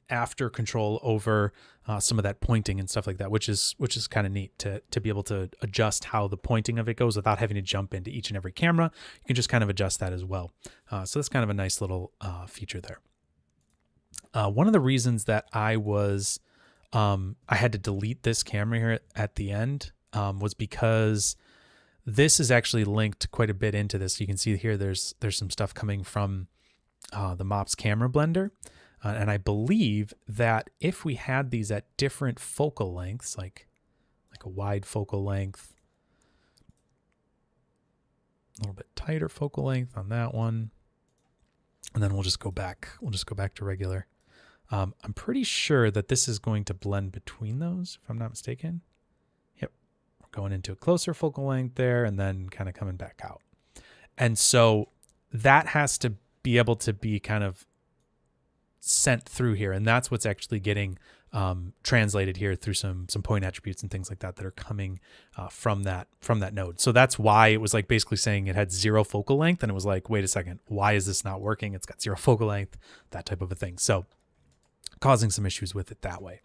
after control over some of that pointing and stuff like that, which is kind of neat to be able to adjust how the pointing of it goes without having to jump into each and every camera. You can just kind of adjust that as well. So that's kind of a nice little feature there. One of the reasons that I had to delete this camera here at the end was because this is actually linked quite a bit into this. You can see here there's some stuff coming from the MOPs camera blender. And I believe that if we had these at different focal lengths, like a wide focal length, a little bit tighter focal length on that one, and then we'll just go back. We'll just go back to regular. I'm pretty sure that this is going to blend between those, if I'm not mistaken. Yep. We're going into a closer focal length there and then kind of coming back out. And so that has to be able to be kind of sent through here, and that's what's actually getting translated here through some point attributes and things like that are coming from that node. So that's why it was like basically saying it had 0 focal length, and it was like, wait a second, why is this not working? It's got 0 focal length, that type of a thing. So causing some issues with it that way.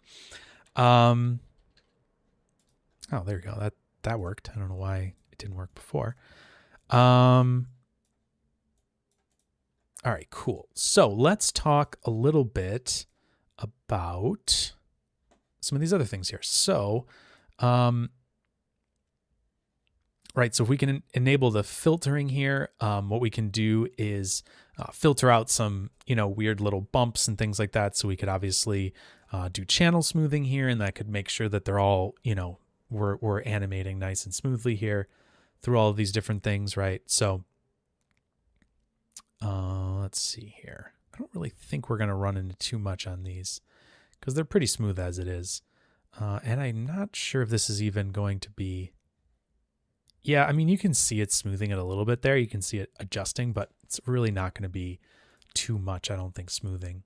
Oh, there you go. That worked. I don't know why it didn't work before. All right, cool. So let's talk a little bit about some of these other things here. So, right, so if we can enable the filtering here, what we can do is filter out some, weird little bumps and things like that. So we could obviously do channel smoothing here, and that could make sure that they're all, we're animating nice and smoothly here through all of these different things, right? So let's see here. I don't really think we're going to run into too much on these because they're pretty smooth as it is. And I'm not sure if this is even going to be... Yeah, I mean, you can see it smoothing it a little bit there. You can see it adjusting, but it's really not going to be too much, I don't think, smoothing.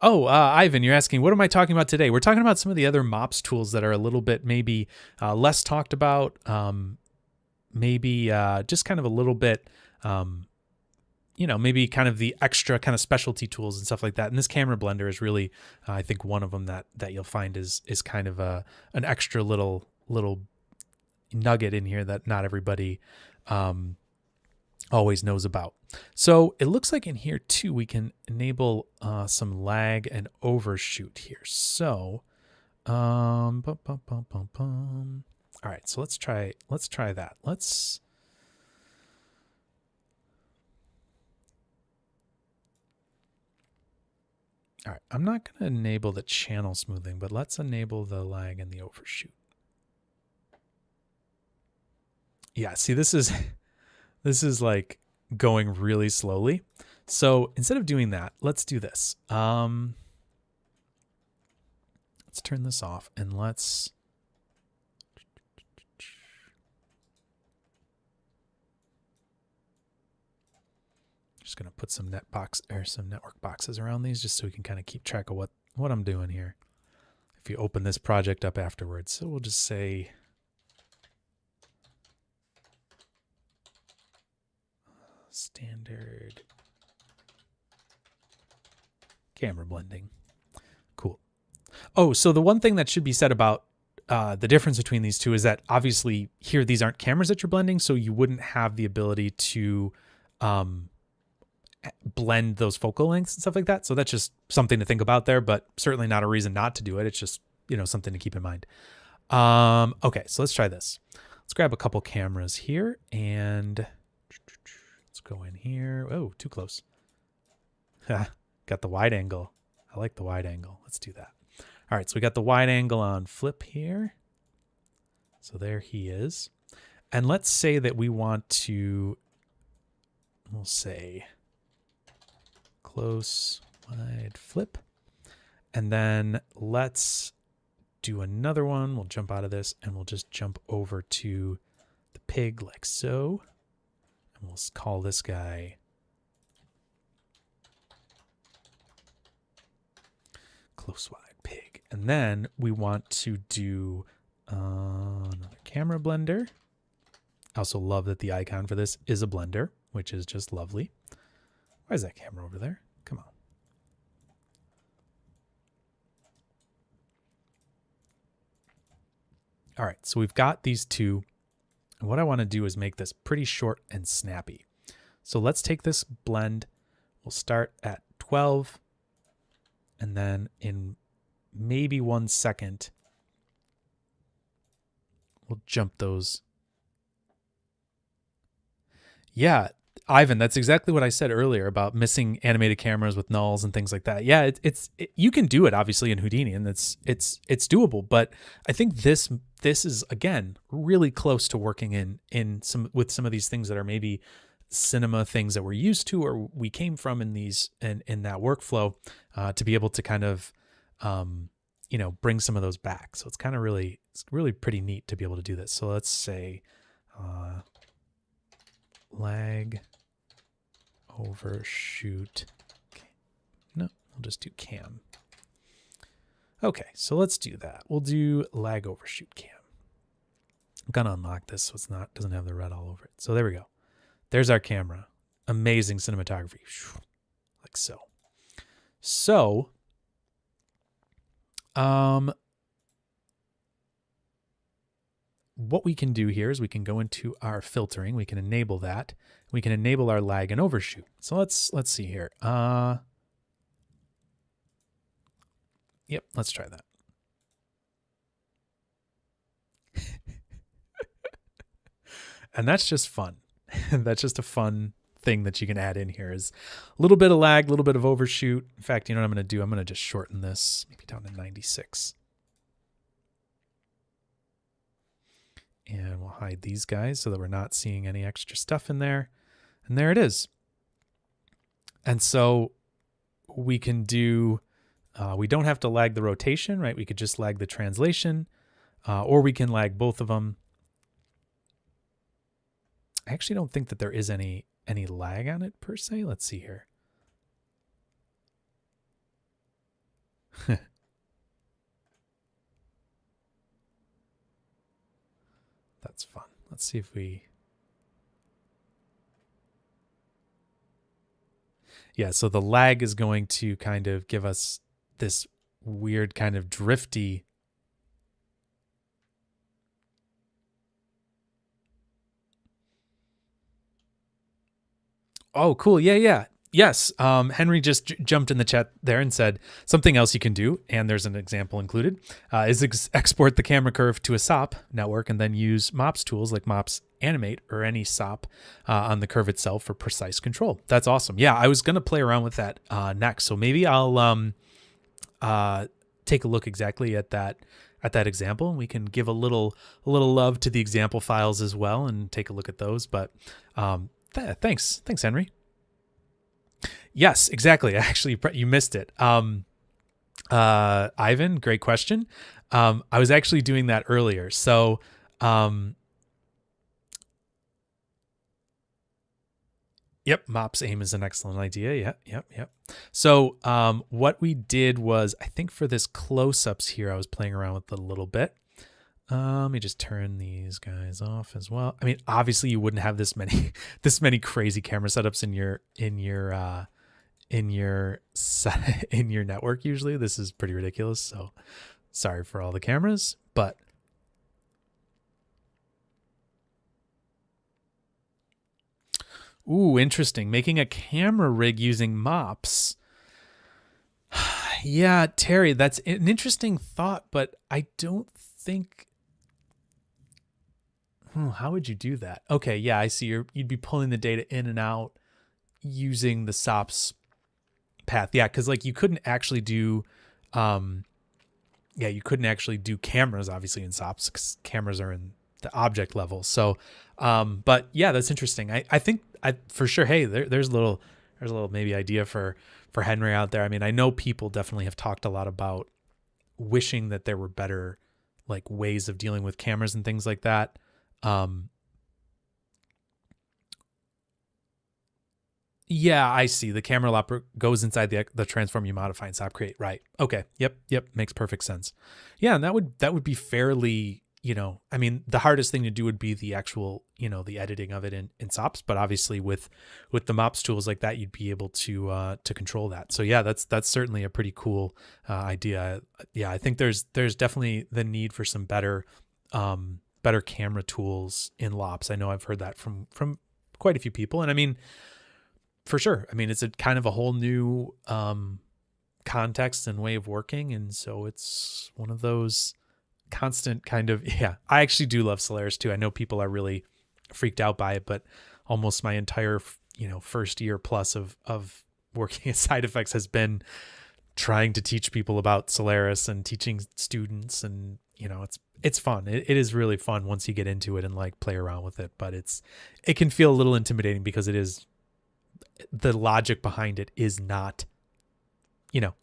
Oh, Ivan, you're asking, what am I talking about today? We're talking about some of the other MOPs tools that are a little bit maybe less talked about, maybe just kind of a little bit, maybe kind of the extra kind of specialty tools and stuff like that. And this camera blender is really, I think, one of them that you'll find is kind of an extra little nugget in here that not everybody always knows about. So it looks like in here too, we can enable some lag and overshoot here. So, all right, so let's try that. All right, I'm not going to enable the channel smoothing, but let's enable the lag and the overshoot. Yeah, see, this is like going really slowly. So instead of doing that, let's do this. Let's turn this off and let's just going to put some some network boxes around these just so we can kind of keep track of what I'm doing here. If you open this project up afterwards, so we'll just say standard camera blending. Cool. Oh, so the one thing that should be said about the difference between these two is that obviously here, these aren't cameras that you're blending, so you wouldn't have the ability to blend those focal lengths and stuff like that. So that's just something to think about there, but certainly not a reason not to do it. It's just, something to keep in mind. Okay, so let's try this. Let's grab a couple cameras here and let's go in here. Oh, too close. Got the wide angle. I like the wide angle. Let's do that. All right, so we got the wide angle on Flip here. So there he is. And let's say that we want to, we'll say close, wide, Flip. And then let's do another one. We'll jump out of this and we'll just jump over to the pig like so. And we'll call this guy close, wide, pig. And then we want to do another camera blender. I also love that the icon for this is a blender, which is just lovely. Why is that camera over there? Come on. All right, so we've got these two. And what I want to do is make this pretty short and snappy. So let's take this blend. We'll start at 12. And then in maybe 1 second, we'll jump those. Yeah, Ivan, that's exactly what I said earlier about missing animated cameras with nulls and things like that. Yeah, you can do it obviously in Houdini, and it's doable. But I think this is again really close to working in some of these things that are maybe cinema things that we're used to or we came from in that workflow, to be able to kind of bring some of those back. So it's really pretty neat to be able to do this. So let's say lag overshoot. No, we'll just do cam. Okay, so let's do that. We'll do lag overshoot cam. I'm gonna unlock this so doesn't have the red all over it. So there we go. There's our camera. Amazing cinematography. Like so. So, what we can do here is we can go into our filtering. We can enable that. We can enable our lag and overshoot. So let's see here. Yep, let's try that. And that's just fun. That's just a fun thing that you can add in here is a little bit of lag, a little bit of overshoot. In fact, you know what I'm going to do? I'm going to just shorten this maybe down to 96. And we'll hide these guys so that we're not seeing any extra stuff in there. And there it is. And so we can do, we don't have to lag the rotation, right? We could just lag the translation, or we can lag both of them. I actually don't think that there is any lag on it per se. Let's see here. That's fun. Let's see if we... Yeah, so the lag is going to kind of give us this weird kind of drifty... Oh, cool. Yeah. Yes. Henry just jumped in the chat there and said something else you can do, and there's an example included, is export the camera curve to a SOP network and then use MOPs tools like MOPs Animate or any SOP on the curve itself for precise control. That's awesome. Yeah, I was going to play around with that next. So maybe I'll take a look exactly at that example, and we can give a little love to the example files as well and take a look at those. But thanks, Henry. Yes, exactly. Actually, you missed it. Ivan, great question. I was actually doing that earlier. So, yep, MOPs aim is an excellent idea. Yep. So, what we did was, I think for this close-ups here, I was playing around with it a little bit. Let me just turn these guys off as well. I mean, obviously you wouldn't have this many crazy camera setups in your network usually. This is pretty ridiculous. So sorry for all the cameras, but Ooh, interesting. Making a camera rig using MOPs. Yeah, Terry, that's an interesting thought, but I don't think. How would you do that? Okay, yeah, I see. You'd be pulling the data in and out using the SOPs path. Yeah, because like you couldn't actually do, you couldn't actually do cameras obviously in SOPs because cameras are in the object level. So, but yeah, that's interesting. I think for sure. Hey, there's a little maybe idea for Henry out there. I mean, I know people definitely have talked a lot about wishing that there were better like ways of dealing with cameras and things like that. Yeah, I see. The camera lopper goes inside the transform you modify in SOP create. Right. Okay. Yep. Makes perfect sense. Yeah, and that would be fairly, I mean, the hardest thing to do would be the actual, the editing of it in SOPs, but obviously with the MOPS tools like that, you'd be able to control that. So yeah, that's certainly a pretty cool idea. Yeah, I think there's definitely the need for some better camera tools in LOPs. I know I've heard that from quite a few people, and I mean, for sure. I mean, it's a kind of a whole new context and way of working. And so it's one of those constant kind of, yeah, I actually do love Solaris too. I know people are really freaked out by it, but almost my entire, first year plus of working at Side Effects has been trying to teach people about Solaris and teaching students. And, it's fun. It is really fun once you get into it and like play around with it, but it can feel a little intimidating because the logic behind it is not,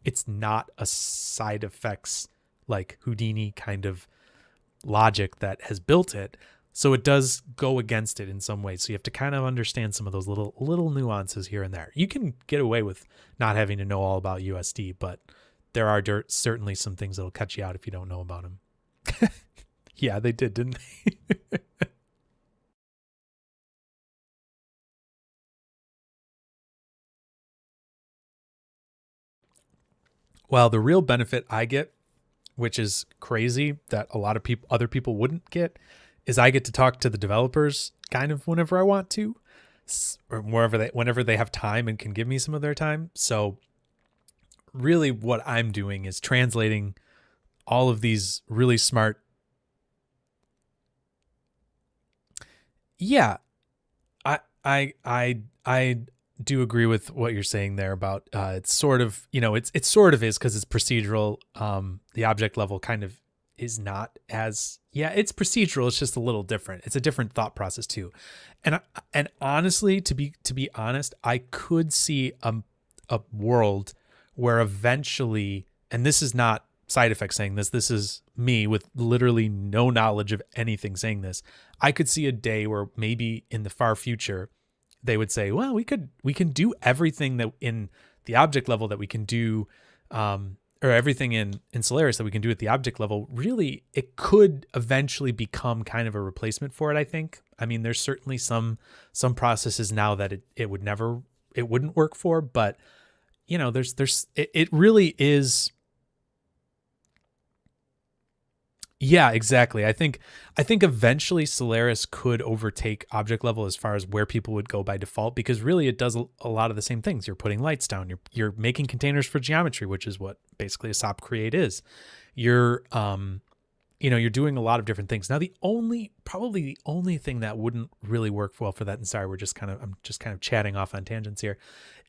it's not a Side Effects like Houdini kind of logic that has built it. So it does go against it in some ways. So you have to kind of understand some of those little nuances here and there. You can get away with not having to know all about USD, but there are certainly some things that'll cut you out if you don't know about them. Yeah, they did, didn't they? Well, the real benefit I get, which is crazy that a lot of other people wouldn't get, is I get to talk to the developers kind of whenever I want to, or whenever they have time and can give me some of their time. So really what I'm doing is translating all of these really smart. Yeah, I do agree with what you're saying there about it's sort of, it sort of is because it's procedural. The object level kind of is not as, yeah, it's procedural. It's just a little different. It's a different thought process too. And honestly, to be honest, I could see a world where eventually, and this is not Side Effects saying this is me with literally no knowledge of anything saying this. I could see a day where maybe in the far future, they would say, well, we can do everything that in the object level that we can do, or everything in Solaris that we can do at the object level. Really, it could eventually become kind of a replacement for it, I think. I mean, there's certainly some processes now that it wouldn't work for, but it really is. Yeah, exactly. I think eventually Solaris could overtake object level as far as where people would go by default, because really it does a lot of the same things. You're putting lights down. You're making containers for geometry, which is what basically a SOP create is. You're you're doing a lot of different things. Now probably the only thing that wouldn't really work well for that, and sorry, I'm just kind of chatting off on tangents here,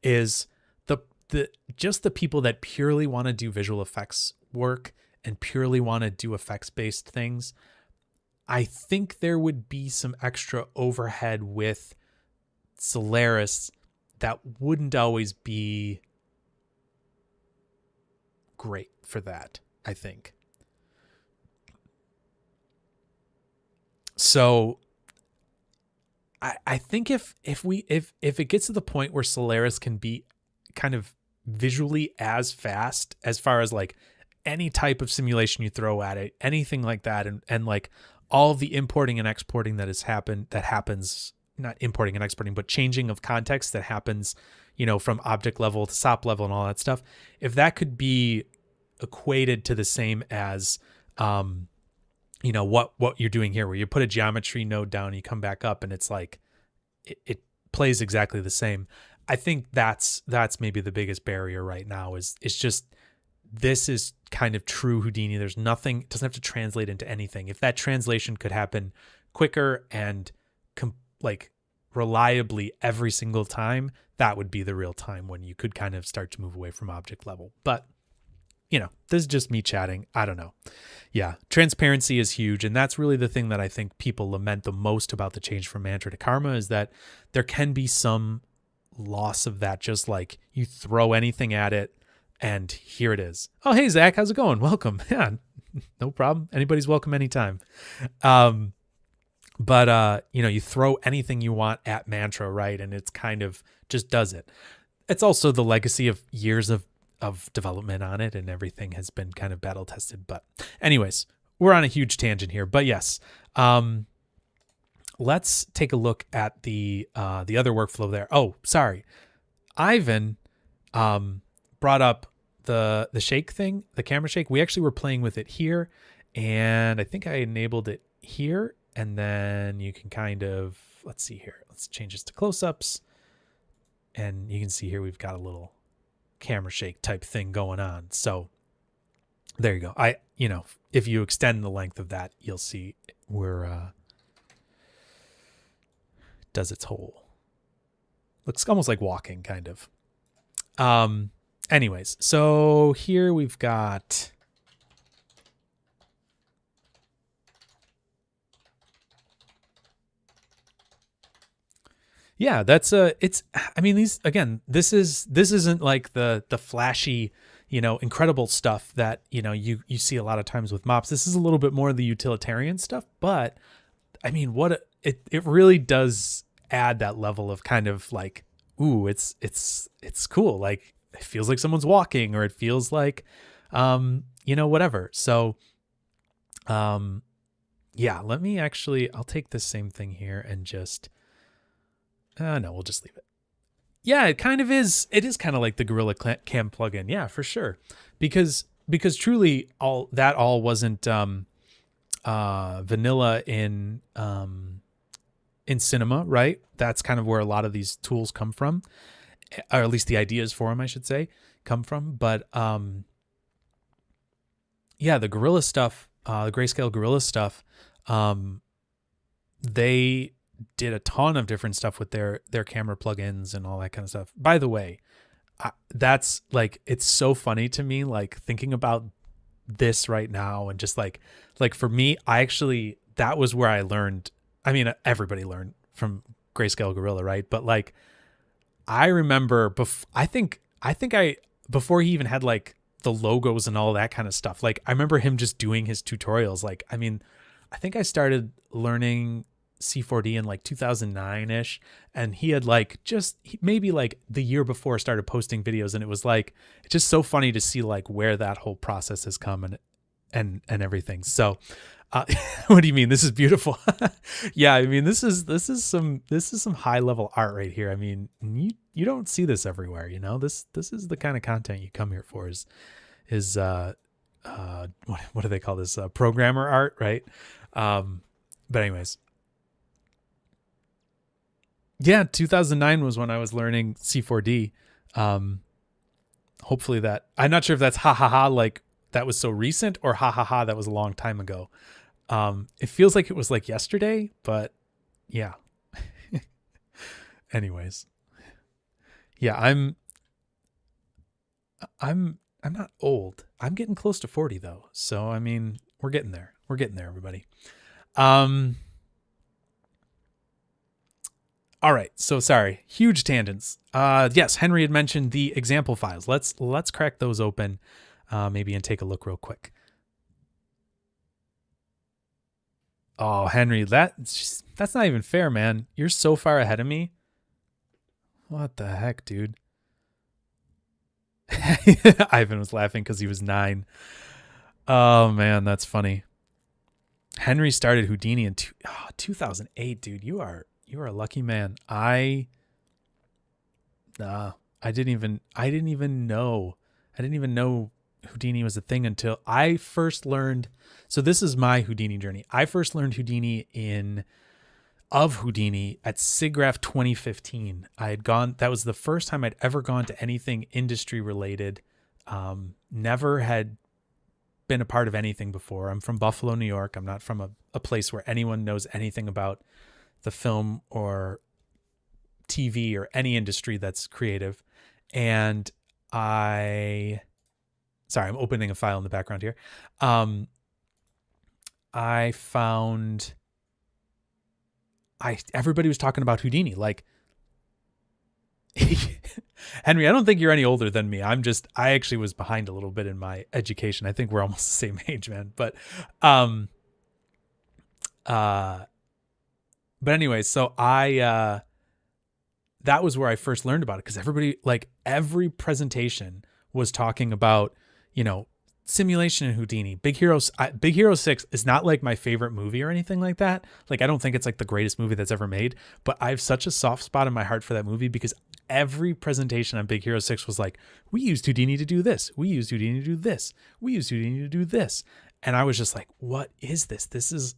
is the people that purely want to do visual effects work and purely want to do effects-based things. I think there would be some extra overhead with Solaris that wouldn't always be great for that, I think. So I think if it gets to the point where Solaris can be kind of visually as fast as far as like any type of simulation you throw at it, anything like that, and like all of the importing and exporting that happens, not importing and exporting, but changing of context that happens, from object level to SOP level and all that stuff. If that could be equated to the same as, what you're doing here, where you put a geometry node down, you come back up, and it's like, it plays exactly the same. I think that's maybe the biggest barrier right now is it's just this is kind of true Houdini. There's nothing, it doesn't have to translate into anything. If that translation could happen quicker and like reliably every single time, that would be the real time when you could kind of start to move away from object level. But this is just me chatting. I don't know. Yeah, transparency is huge. And that's really the thing that I think people lament the most about the change from Mantra to Karma is that there can be some loss of that. Just like you throw anything at it and here it is. Oh, hey, Zach, how's it going? Welcome. Yeah, no problem. Anybody's welcome anytime. But you throw anything you want at Mantra, right? And it's kind of just does it. It's also the legacy of years of development on it, and everything has been kind of battle tested. But anyways, we're on a huge tangent here. But yes, let's take a look at the other workflow there. Oh, sorry. Ivan brought up the shake thing, the camera shake. We actually were playing with it here, and I think I enabled it here. And then you can kind of, let's see here. Let's change this to close-ups. And you can see here we've got a little camera shake type thing going on. So there you go. If you extend the length of that, you'll see where does its whole, looks almost like walking kind of. Anyways, so here we've got, yeah, this isn't like the flashy, incredible stuff that, you see a lot of times with MOPs. This is a little bit more of the utilitarian stuff, but I mean, it really does add that level of kind of like, ooh, it's cool. Like it feels like someone's walking, or it feels like, whatever. So, yeah, I'll take this same thing here and just, no, we'll just leave it. Yeah, it kind of is. It is kind of like the Gorilla Cam plugin. Yeah, for sure. Because truly all wasn't vanilla in Cinema, right? That's kind of where a lot of these tools come from, or at least the ideas for them, I should say, come from. But yeah, the Gorilla stuff, the Grayscale Gorilla stuff, they did a ton of different stuff with their camera plugins and all that kind of stuff. By the way, that's like, it's so funny to me, like thinking about this right now, and just like for me, that was where I learned. I mean, everybody learned from Grayscale Gorilla, right? But like, I remember before he even had like the logos and all that kind of stuff, like I remember him just doing his tutorials. Like, I mean, I think I started learning C4D in like 2009-ish, and he had maybe like the year before started posting videos, and it was like, it's just so funny to see like where that whole process has come and everything. So what do you mean? This is beautiful. Yeah, I mean, this is some high level art right here. I mean, you don't see this everywhere, this is the kind of content you come here for, is what do they call this? Programmer art, right? But anyways, yeah, 2009 was when I was learning C4D. Hopefully that, I'm not sure if that's like that was so recent, or that was a long time ago. It feels like it was like yesterday, but yeah. Anyways, yeah, I'm not old. I'm getting close to 40 though. So, I mean, we're getting there. We're getting there, everybody. All right. So sorry, huge tangents. Yes, Henry had mentioned the example files. Let's crack those open, maybe, and take a look real quick. Oh, Henry, that's not even fair, man. You're so far ahead of me. What the heck, dude? Ivan was laughing because he was 9. Oh man, that's funny. Henry started Houdini in 2008, dude. You are a lucky man. I didn't even know Houdini was a thing until I first learned. So this is my Houdini journey. I first learned Houdini in of Houdini at SIGGRAPH 2015. That was the first time I'd ever gone to anything industry related. Never had been a part of anything before. I'm from Buffalo, New York. I'm not from a place where anyone knows anything about the film or TV or any industry that's creative. And I'm opening a file in the background here. I found everybody was talking about Houdini. Like, Henry, I don't think you're any older than me. I actually was behind a little bit in my education. I think we're almost the same age, man. But anyway, so that was where I first learned about it, because everybody, like, every presentation was talking about, simulation in Houdini. Big Hero 6 is not like my favorite movie or anything like that. Like, I don't think it's like the greatest movie that's ever made, but I have such a soft spot in my heart for that movie, because every presentation on Big Hero 6 was like, we used Houdini to do this. We used Houdini to do this. We used Houdini to do this. And I was just like, what is this? This is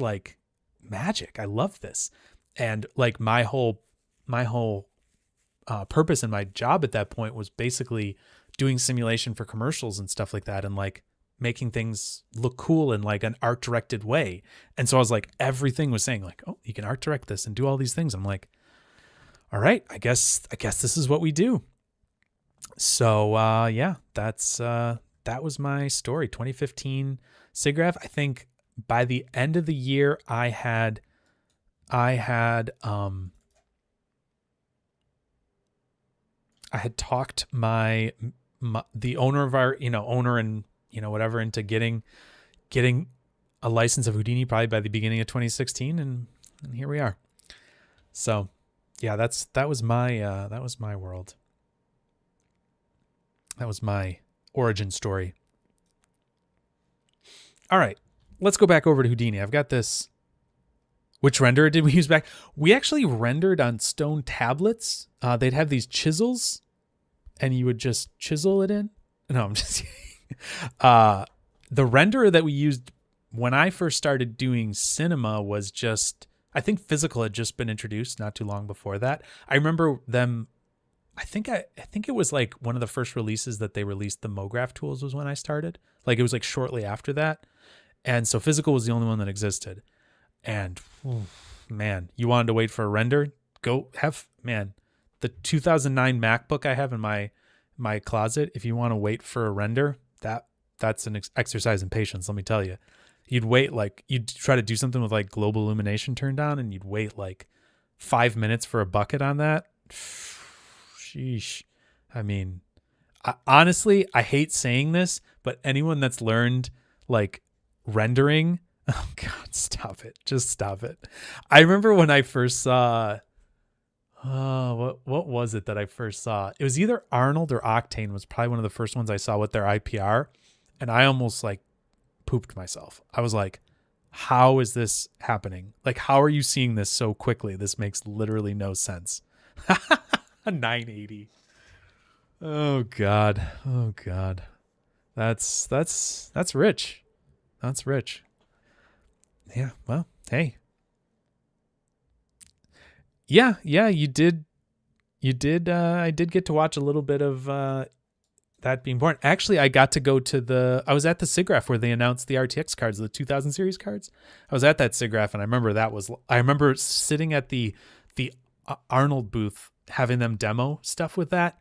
like magic. I love this. And like my whole purpose in my job at that point was basically doing simulation for commercials and stuff like that, and like making things look cool in like an art directed way. And so I was like, everything was saying like, oh, you can art direct this and do all these things. I'm like, all right, I guess this is what we do. So yeah, that was my story. 2015 SIGGRAPH. I think by the end of the year, I had talked the owner of our, owner and, whatever, into getting a license of Houdini probably by the beginning of 2016. And here we are. So yeah, that was my world. That was my origin story. All right, let's go back over to Houdini. I've got this. Which renderer did we use back? We actually rendered on stone tablets. They'd have these chisels, and you would just chisel it in. No, I'm just kidding. The renderer that we used when I first started doing cinema was just, I think Physical had just been introduced not too long before that. I remember them. I think it was like one of the first releases that they released the MoGraph tools was when I started. Like it was like shortly after that. And so Physical was the only one that existed. And man, you wanted to wait for a render? The 2009 MacBook I have in my closet, if you want to wait for a render, that's an exercise in patience, let me tell you. You'd try to do something with like global illumination turned on, and you'd wait like 5 minutes for a bucket on that. Sheesh. I mean, honestly, I hate saying this, but anyone that's learned like rendering, oh God, stop it. Just stop it. I remember when I first saw, what was it that I first saw? It was either Arnold or Octane was probably one of the first ones I saw with their IPR. And I almost like pooped myself. I was like, how is this happening? Like, how are you seeing this so quickly? This makes literally no sense. 980. Oh God. Oh God. That's rich. That's rich. Yeah. Well, hey. Yeah. You did. I did get to watch a little bit of that being born. Actually, I got to go to I was at the SIGGRAPH where they announced the RTX cards, the 2000 series cards. I was at that SIGGRAPH, and I remember sitting at the Arnold booth having them demo stuff with that.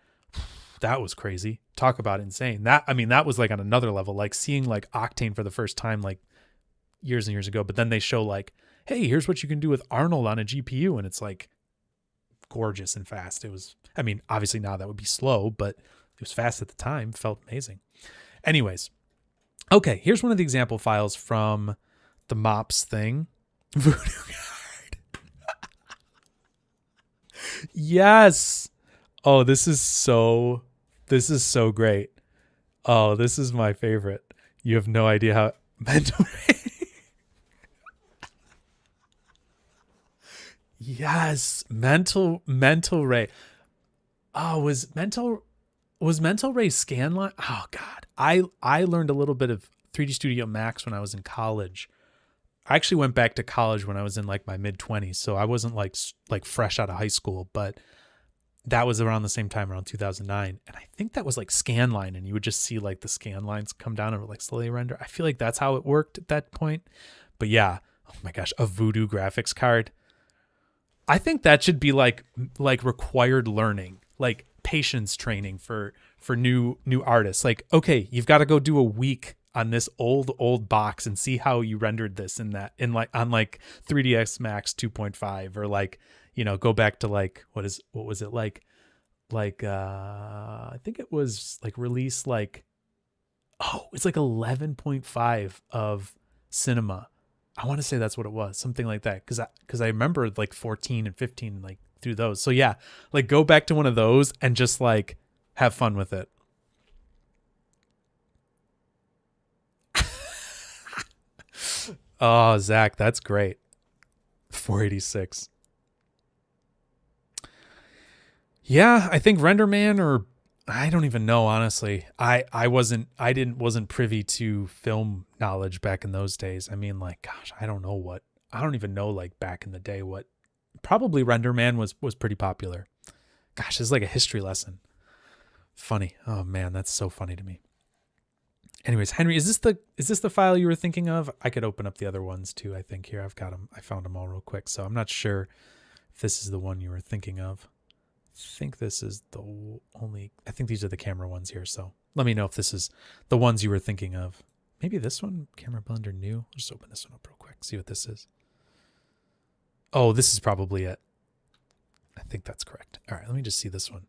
That was crazy. Talk about insane. That was like on another level, like seeing like Octane for the first time, like years and years ago. But then they show like, hey, here's what you can do with Arnold on a GPU. And it's like gorgeous and fast. It was, obviously now that would be slow, but it was fast at the time. Felt amazing. Anyways. Okay. Here's one of the example files from the MOPs thing. Voodoo card. Yes. Oh, this is so great. Oh, this is my favorite. You have no idea how mental. Yes, mental ray. Oh, was mental ray scanline? Oh God, I learned a little bit of 3D Studio Max when I was in college. I actually went back to college when I was in like my mid-20s, so I wasn't like fresh out of high school, but that was around the same time, around 2009. And I think that was like Scanline, and you would just see like the scan lines come down and like slowly render. I feel like that's how it worked at that point. But yeah, oh my gosh, a Voodoo graphics card. I think that should be like required learning, like patience training for new artists. Like, okay, you've got to go do a week on this old box and see how you rendered this on 3ds Max 2.5, or like, you know, go back to like what was it like I think it was like release like, oh, it's like 11.5 of Cinema. I want to say that's what it was, something like that, because I remember like 14 and 15 like through those. So yeah, like go back to one of those and just like have fun with it. Oh, Zach, that's great. 486. Yeah, I think RenderMan, or I don't even know, honestly. I wasn't privy to film knowledge back in those days. I mean, like, gosh, I don't even know like back in the day what. Probably RenderMan was pretty popular. Gosh, it's like a history lesson. Funny. Oh man, that's so funny to me. Anyways, Henry, is this the file you were thinking of? I could open up the other ones too. I think here I've got them. I found them all real quick, so I'm not sure if this is the one you were thinking of. I think this is the only. I think these are the camera ones here. So let me know if this is the ones you were thinking of. Maybe this one, Camera Blender New. I'll just open this one up real quick. See what this is. Oh, this is probably it. I think that's correct. All right, let me just see this one.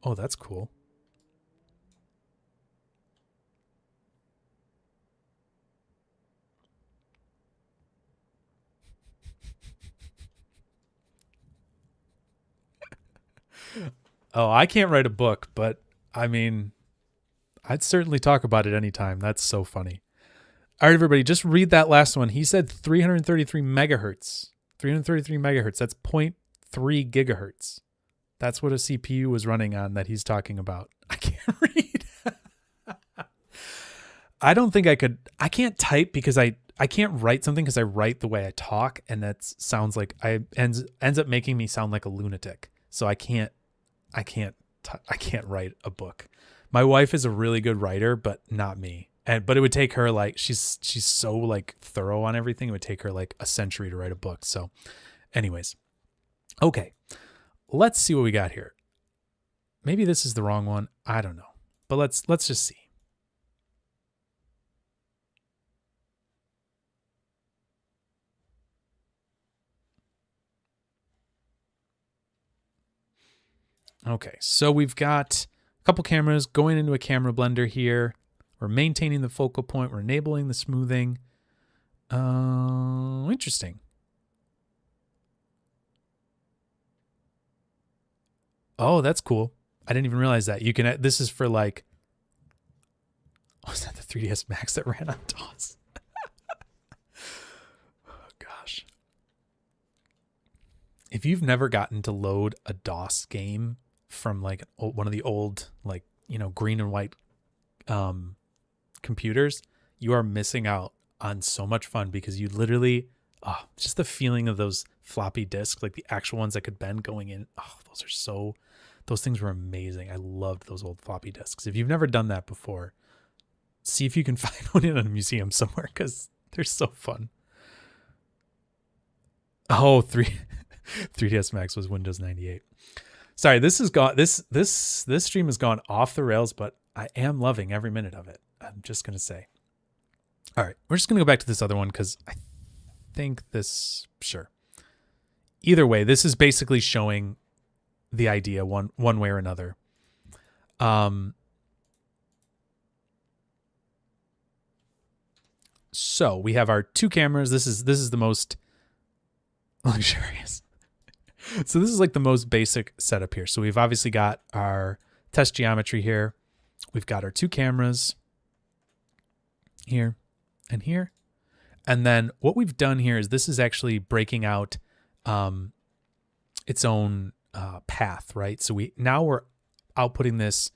Oh, that's cool. Oh, I can't write a book, but I mean, I'd certainly talk about it anytime. That's so funny. All right, everybody, just read that last one. He said 333 megahertz. 333 megahertz. That's 0.3 gigahertz. That's what a CPU was running on that he's talking about. I can't read. I don't think I could. I can't type because I can't write something because I write the way I talk, and that sounds like ends up making me sound like a lunatic. So I can't write a book. My wife is a really good writer, but not me. But it would take her like she's so like thorough on everything. It would take her like a century to write a book. So, anyways, okay, let's see what we got here. Maybe this is the wrong one. I don't know, but let's just see. Okay, so we've got a couple cameras going into a camera blender here. We're maintaining the focal point. We're enabling the smoothing. Interesting. Oh, that's cool. I didn't even realize that. You can. This is for like. Oh, is that the 3ds Max that ran on DOS? Oh gosh. If you've never gotten to load a DOS game from like one of the old like green and white computers, you are missing out on so much fun, because you literally just the feeling of those floppy disks, like the actual ones that could bend going in. Oh, those things were amazing. I loved those old floppy disks. If you've never done that before, see if you can find one in a museum somewhere, because they're so fun. Oh, 3ds Max was Windows 98. Sorry, this has gone. This stream has gone off the rails, but I am loving every minute of it. I'm just gonna say. All right, we're just gonna go back to this other one because I think this. Sure. Either way, this is basically showing the idea one way or another. So we have our two cameras. This is the most luxurious. So this is like the most basic setup here. So we've obviously got our test geometry here. We've got our two cameras here and here. And then what we've done here is this is actually breaking out its own path, right? So we're outputting this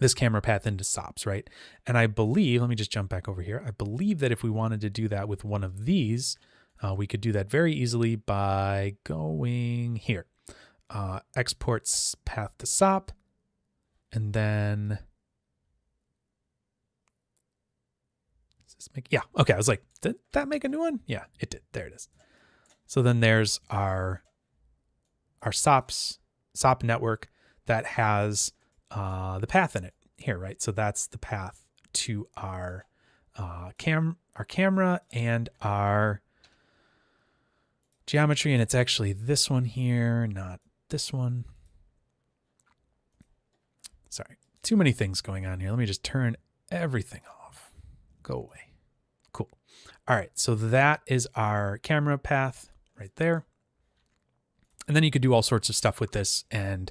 this camera path into SOPs, right? And I believe, let me just jump back over here. I believe that if we wanted to do that with one of these, we could do that very easily by going here. Exports path to SOP, and then does this make, yeah, okay. I was like, did that make a new one? Yeah, it did. There it is. So then there's our SOP network that has the path in it here, right? So that's the path to our camera and our geometry, and it's actually this one here, not this one. Sorry, too many things going on here. Let me just turn everything off. Go away. Cool. All right, so that is our camera path right there. And then you could do all sorts of stuff with this and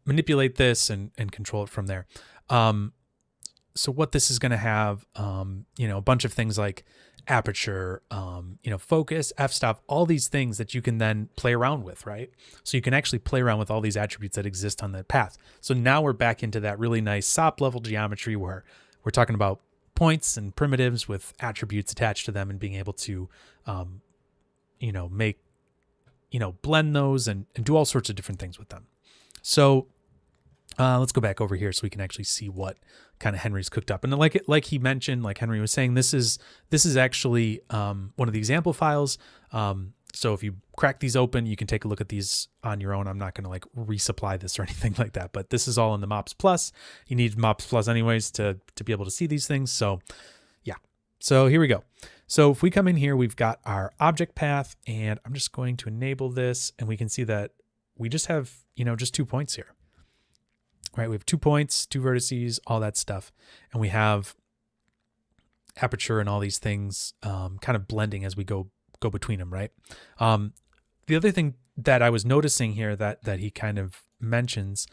manipulate this and control it from there. So what this is going to have, a bunch of things like aperture, focus, f-stop, all these things that you can then play around with, right? So you can actually play around with all these attributes that exist on that path. So now we're back into that really nice SOP level geometry where we're talking about points and primitives with attributes attached to them and being able to, blend those and do all sorts of different things with them. So let's go back over here so we can actually see what kind of Henry's cooked up. And like he mentioned, like Henry was saying, this is actually one of the example files. So if you crack these open, you can take a look at these on your own. I'm not going to like resupply this or anything like that, but this is all in the MOPs Plus. You need MOPs Plus anyways to be able to see these things. So yeah, so here we go. So if we come in here, we've got our object path, and I'm just going to enable this, and we can see that we just have, just 2 points here, right? We have 2 points, 2 vertices, all that stuff. And we have aperture and all these things kind of blending as we go between them, right? The other thing that I was noticing here that he kind of mentions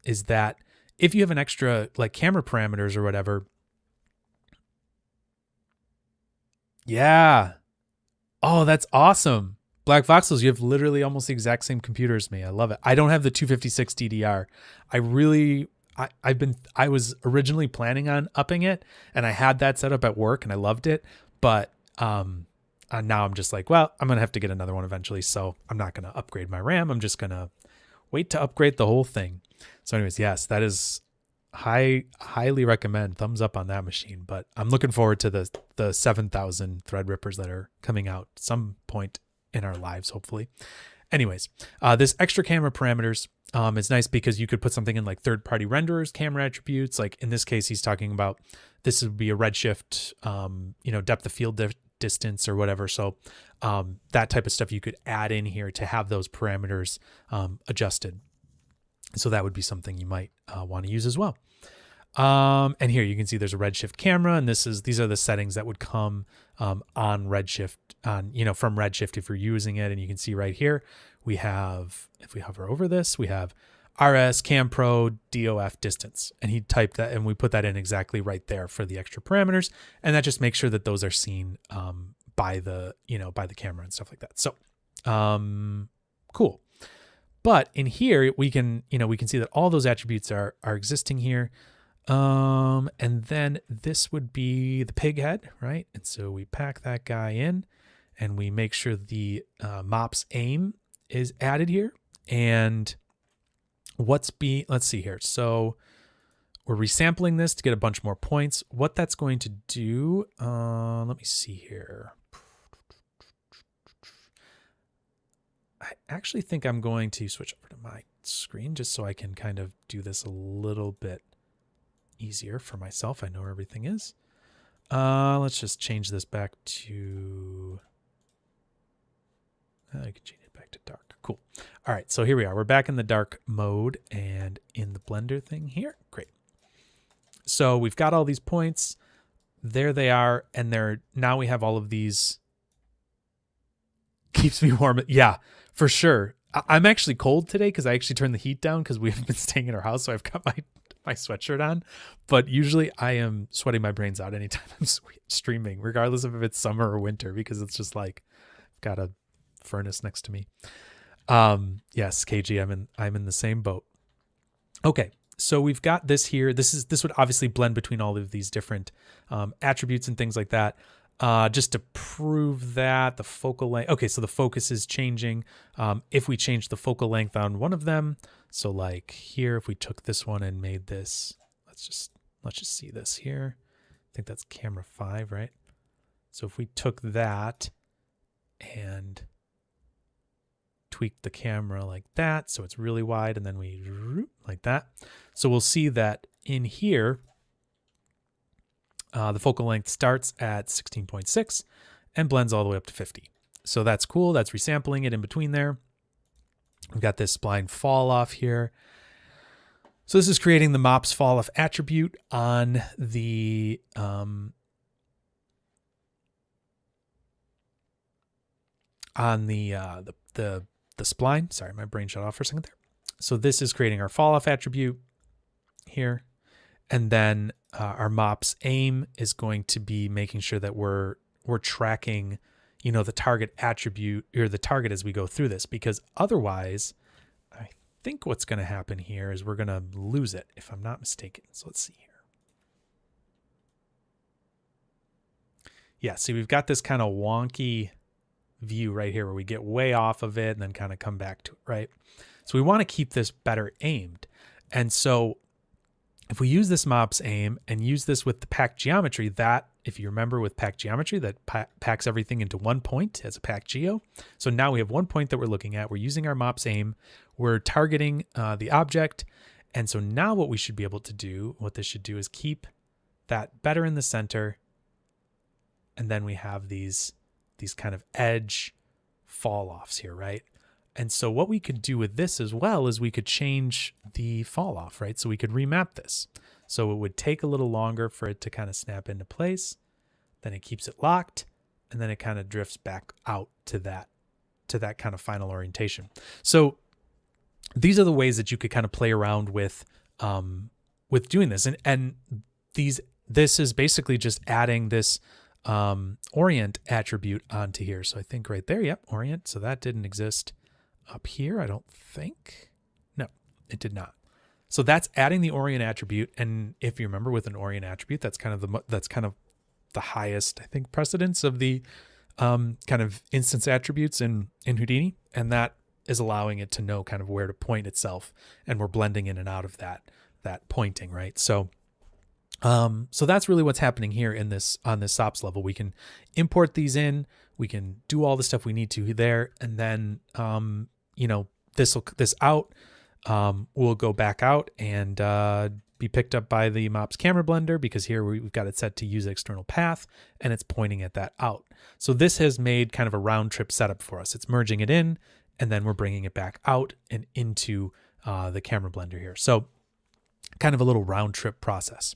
is that if you have an extra like camera parameters or whatever, yeah. Oh, that's awesome. Black Voxels, you have literally almost the exact same computer as me. I love it. I don't have the 256 DDR. I was originally planning on upping it, and I had that set up at work and I loved it. But now I'm just like, well, I'm going to have to get another one eventually. So I'm not going to upgrade my RAM. I'm just going to wait to upgrade the whole thing. So anyways, yes, that is highly recommend. Thumbs up on that machine. But I'm looking forward to the 7,000 Threadrippers that are coming out some point in our lives, hopefully. Anyways, this extra camera parameters is nice because you could put something in like third-party renderers, camera attributes. Like in this case, he's talking about this would be a redshift, depth of field distance or whatever. So that type of stuff you could add in here to have those parameters adjusted. So that would be something you might want to use as well. And here you can see there's a Redshift camera, and these are the settings that would come on Redshift from Redshift if you're using it. And you can see right here we have, if we hover over this, we have RS, Cam Pro, DOF, distance, and he typed that, and we put that in exactly right there for the extra parameters, and that just makes sure that those are seen by the camera and stuff like that. So cool. But in here we can see that all those attributes are existing here. And then this would be the pig head, right? And so we pack that guy in, and we make sure the MOPs aim is added here. And let's see here. So we're resampling this to get a bunch more points. What that's going to do, let me see here. I actually think I'm going to switch over to my screen just so I can kind of do this a little bit easier for myself. I know where everything is. Let's just change this back to, I can change it back to dark. Cool. All right, so here we are. We're back in the dark mode and in the blender thing here. Great. So we've got all these points. There they are, and now we have all of these. Keeps me warm. Yeah, for sure. I'm actually cold today because I actually turned the heat down because we haven't been staying in our house, so I've got my sweatshirt on. But usually I am sweating my brains out anytime I'm streaming, regardless of if it's summer or winter, because it's just like I've got a furnace next to me. Yes, KG, I'm in the same boat. Okay, So we've got this here. This would obviously blend between all of these different attributes and things like that. Just to prove that the focal length, okay, so the focus is changing. If we change the focal length on one of them, so like here, if we took this one and made this, let's just see this here. I think that's camera 5, right? So if we took that and tweaked the camera like that, so it's really wide, and then we like that. So we'll see that in here, the focal length starts at 16.6 and blends all the way up to 50. So that's cool. That's resampling it in between there. We've got this spline fall off here. So this is creating the MOPs fall off attribute on the spline. Sorry, my brain shut off for a second there. So this is creating our fall off attribute here. And then our MOPs aim is going to be making sure that we're tracking, the target attribute or the target as we go through this, because otherwise I think what's going to happen here is we're going to lose it if I'm not mistaken. So let's see here. Yeah, see, we've got this kind of wonky view right here where we get way off of it and then kind of come back to it, right? So we want to keep this better aimed. And so if we use this MOPs aim and use this with the packed geometry, that, if you remember with packed geometry, that packs everything into one point as a packed geo. So now we have one point that we're looking at. We're using our MOPs aim. We're targeting the object. And so now what we should be able to do, what this should do is keep that better in the center. And then we have these kind of edge fall offs here, right? And so what we could do with this as well is we could change the fall off, right? So we could remap this. So it would take a little longer for it to kind of snap into place. Then it keeps it locked, and then it kind of drifts back out to that kind of final orientation. So these are the ways that you could kind of play around with doing this. And this is basically just adding this orient attribute onto here. So I think right there, yep, orient. So that didn't exist up here, I don't think. No, it did not. So that's adding the orient attribute. And if you remember with an orient attribute, that's kind of the highest, I think, precedence of the kind of instance attributes in Houdini. And that is allowing it to know kind of where to point itself. And we're blending in and out of that pointing, right? So that's really what's happening here on this SOPs level. We can import these in, we can do all the stuff we need to there, and then this out will go back out and be picked up by the MOPs camera blender, because here we've got it set to use external path and it's pointing at that out. So this has made kind of a round trip setup for us. It's merging it in and then we're bringing it back out and into the camera blender here. So kind of a little round trip process.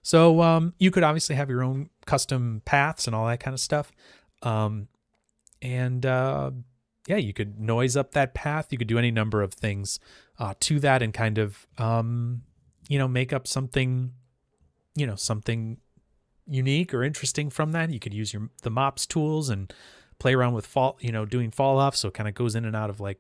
So you could obviously have your own custom paths and all that kind of stuff. Yeah, you could noise up that path. You could do any number of things to that and kind of, make up something, something unique or interesting from that. You could use the MOPs tools and play around with doing fall off. So it kind of goes in and out of like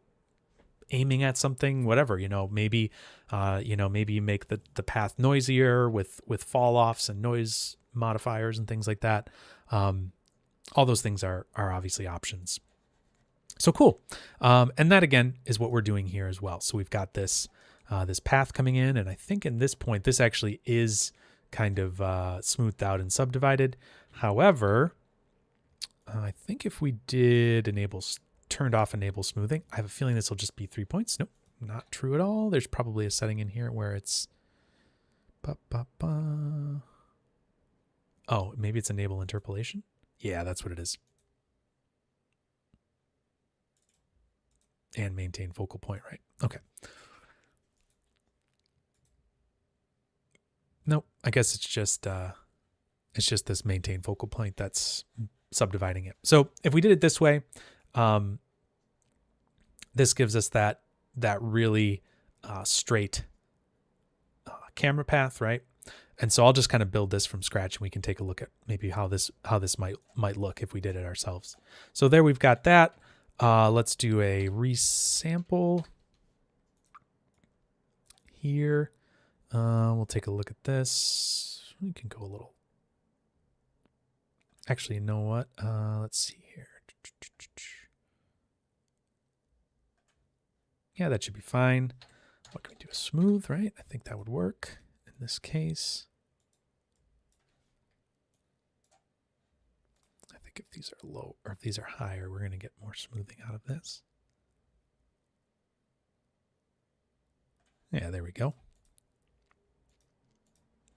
aiming at something, whatever, maybe you make the path noisier with fall offs and noise modifiers and things like that. All those things are obviously options. So cool. And that again is what we're doing here as well. So we've got this path coming in, and I think in this point, this actually is kind of smoothed out and subdivided. However, I think if we did turned off enable smoothing, I have a feeling this will just be 3 points. Nope, not true at all. There's probably a setting in here where it's, oh, maybe it's enable interpolation. Yeah, that's what it is. And maintain focal point, right? Okay. Nope, I guess it's just this maintain focal point that's subdividing it. So if we did it this way, this gives us that really straight camera path, right? And so I'll just kind of build this from scratch, and we can take a look at maybe how this might look if we did it ourselves. So there we've got that. Let's do a resample here. We'll take a look at this. We can go a little. Actually, you know what? Let's see here. Yeah, that should be fine. What can we do? A smooth, right? I think that would work in this case. I think if these are low or if these are higher, we're going to get more smoothing out of this. Yeah, there we go.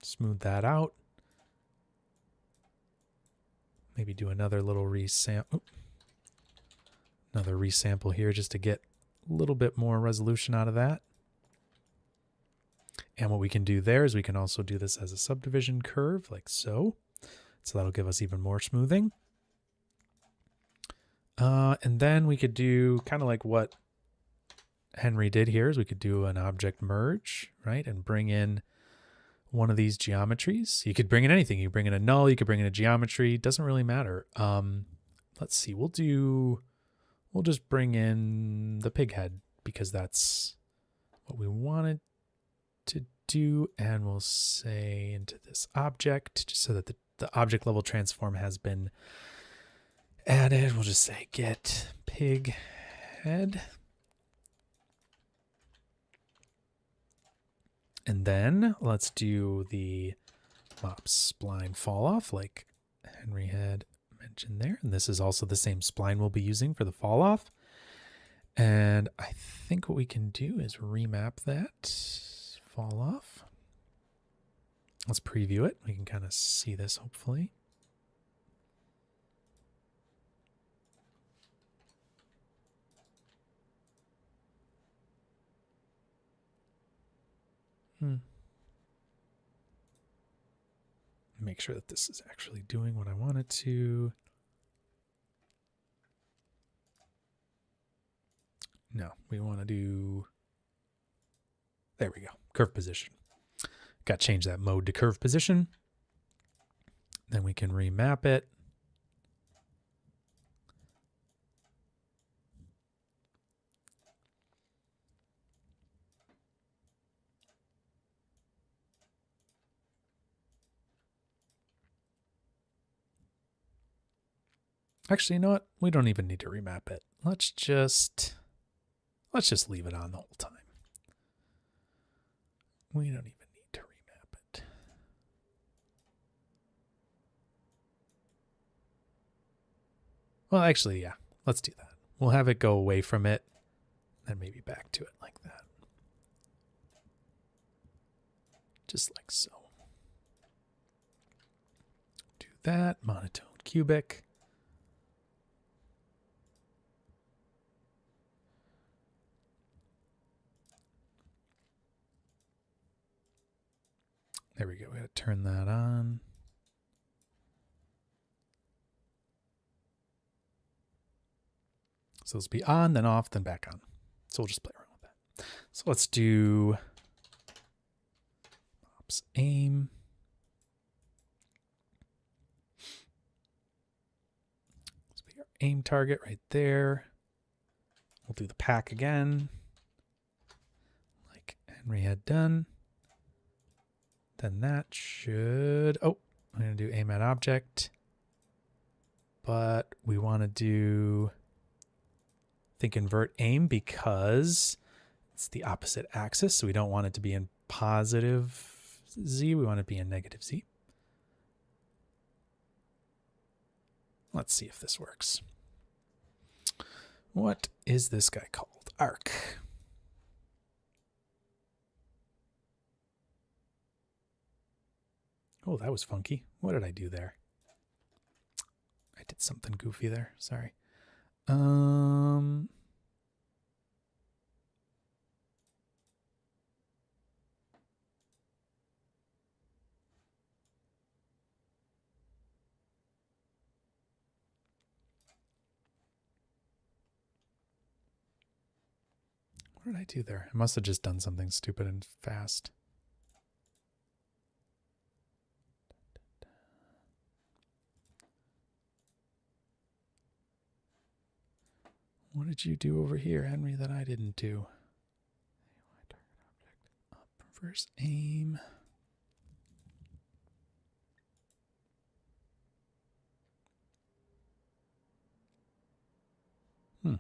Smooth that out. Maybe do another little resample. Another resample here just to get a little bit more resolution out of that. And what we can do there is we can also do this as a subdivision curve like so. So that'll give us even more smoothing. And then we could do kind of like what Henry did here is we could do an object merge, right? And bring in one of these geometries. You could bring in anything. You bring in a null, you could bring in a geometry. Doesn't really matter. Let's see. We'll just bring in the pig head because that's what we wanted to do. And we'll say into this object just so that the object level transform has been added. We'll just say get pig head. And then let's do the MOPs spline fall off like Henry had mentioned there. And this is also the same spline we'll be using for the fall off. And I think what we can do is remap that fall off. Let's preview it. We can kind of see this hopefully. Make sure that this is actually doing what I want it to. No, we want to do, there we go, curve position. Got to change that mode to curve position. Then we can remap it. Actually, you know what? We don't even need to remap it. Let's just leave it on the whole time. We don't even need to remap it. Well, actually, yeah, let's do that. We'll have it go away from it, then maybe back to it like that. Just like so. Do that, monotone cubic. There we go. We got to turn that on. So let's be on, then off, then back on. So we'll just play around with that. So let's do MOPs aim. Let's be our aim target right there. We'll do the pack again, like Henry had done. Then that should, oh, I'm going to do aim at object, but we want to do, I think, invert aim because it's the opposite axis. So we don't want it to be in positive Z. We want it to be in negative Z. Let's see if this works. What is this guy called? Arc. Oh, that was funky. What did I do there? I did something goofy there. Sorry. What did I do there? I must have just done something stupid and fast. What did you do over here, Henry, that I didn't do? Target object up, First aim. Hmm.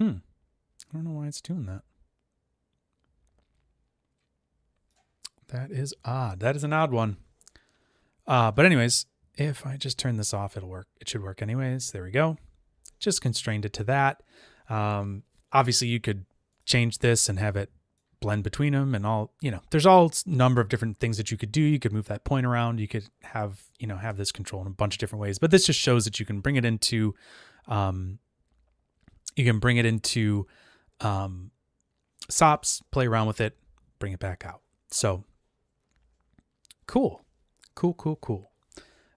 I don't know why it's doing that. That is odd. That is an odd one. But anyways, if I just turn this off, it'll work. It should work anyways. There we go. Just constrained it to that. Obviously, you could change this and have it blend between them and all, there's all number of different things that you could do. You could move that point around. You could have this control in a bunch of different ways. But this just shows that you can bring it into, SOPs, play around with it, bring it back out. So cool.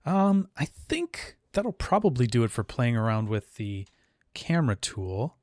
I think that'll probably do it for playing around with the camera tool.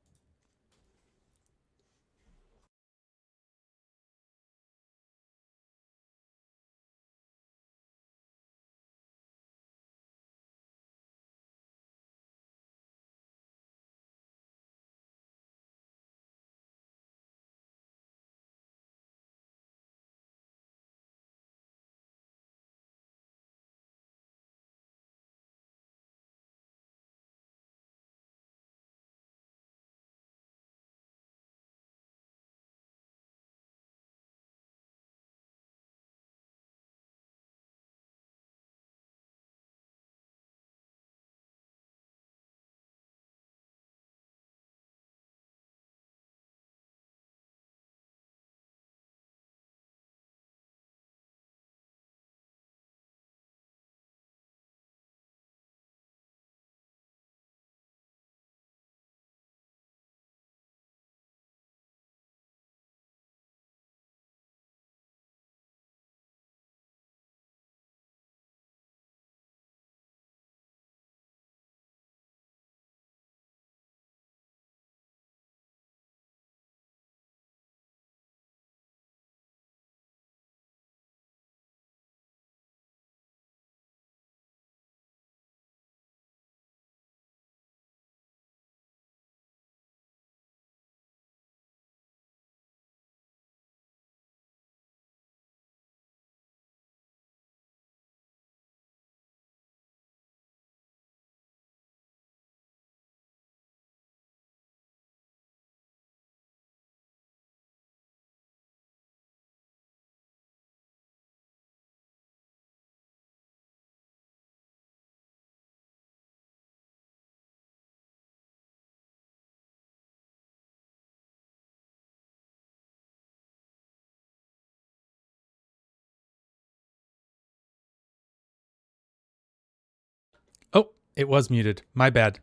Oh, it was muted. My bad.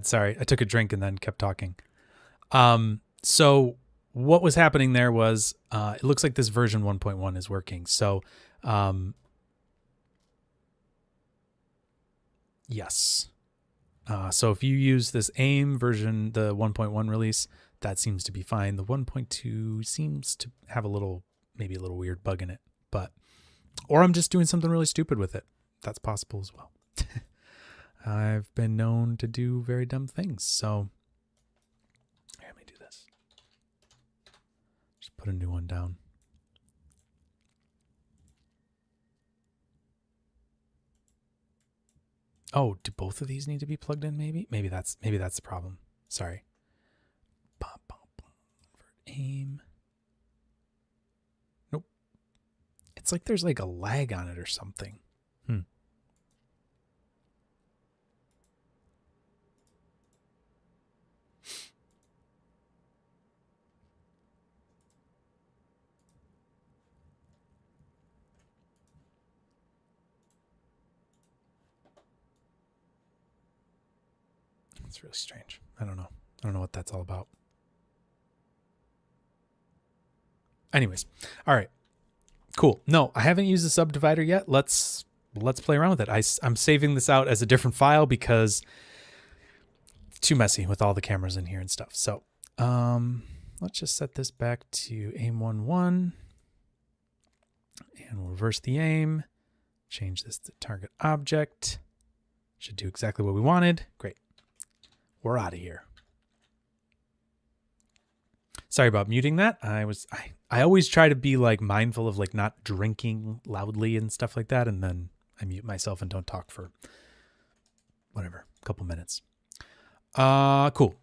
Sorry. I took a drink and then kept talking. So what was happening there was, it looks like this version 1.1 is working. So, yes. So if you use this AIM version, the 1.1 release, that seems to be fine. The 1.2 seems to have maybe a little weird bug in it, or I'm just doing something really stupid with it. That's possible as well. I've been known to do very dumb things. So here, let me do this. Just put a new one down. Oh, do both of these need to be plugged in? Maybe that's the problem. Sorry. Aim. Nope. It's like there's like a lag on it or something. It's really strange. I don't know what that's all about. Anyways, all right, cool. No, I haven't used the subdivider yet. Let's let's play around with it. I'm saving this out as a different file because it's too messy with all the cameras in here and stuff. So let's just set this back to aim11 and we'll reverse the aim. Change this to target object. Should do exactly what we wanted. Great. We're out of here. Sorry about muting that. I always try to be like mindful of like not drinking loudly and stuff like that. And then I mute myself and don't talk for whatever, a couple minutes. Cool.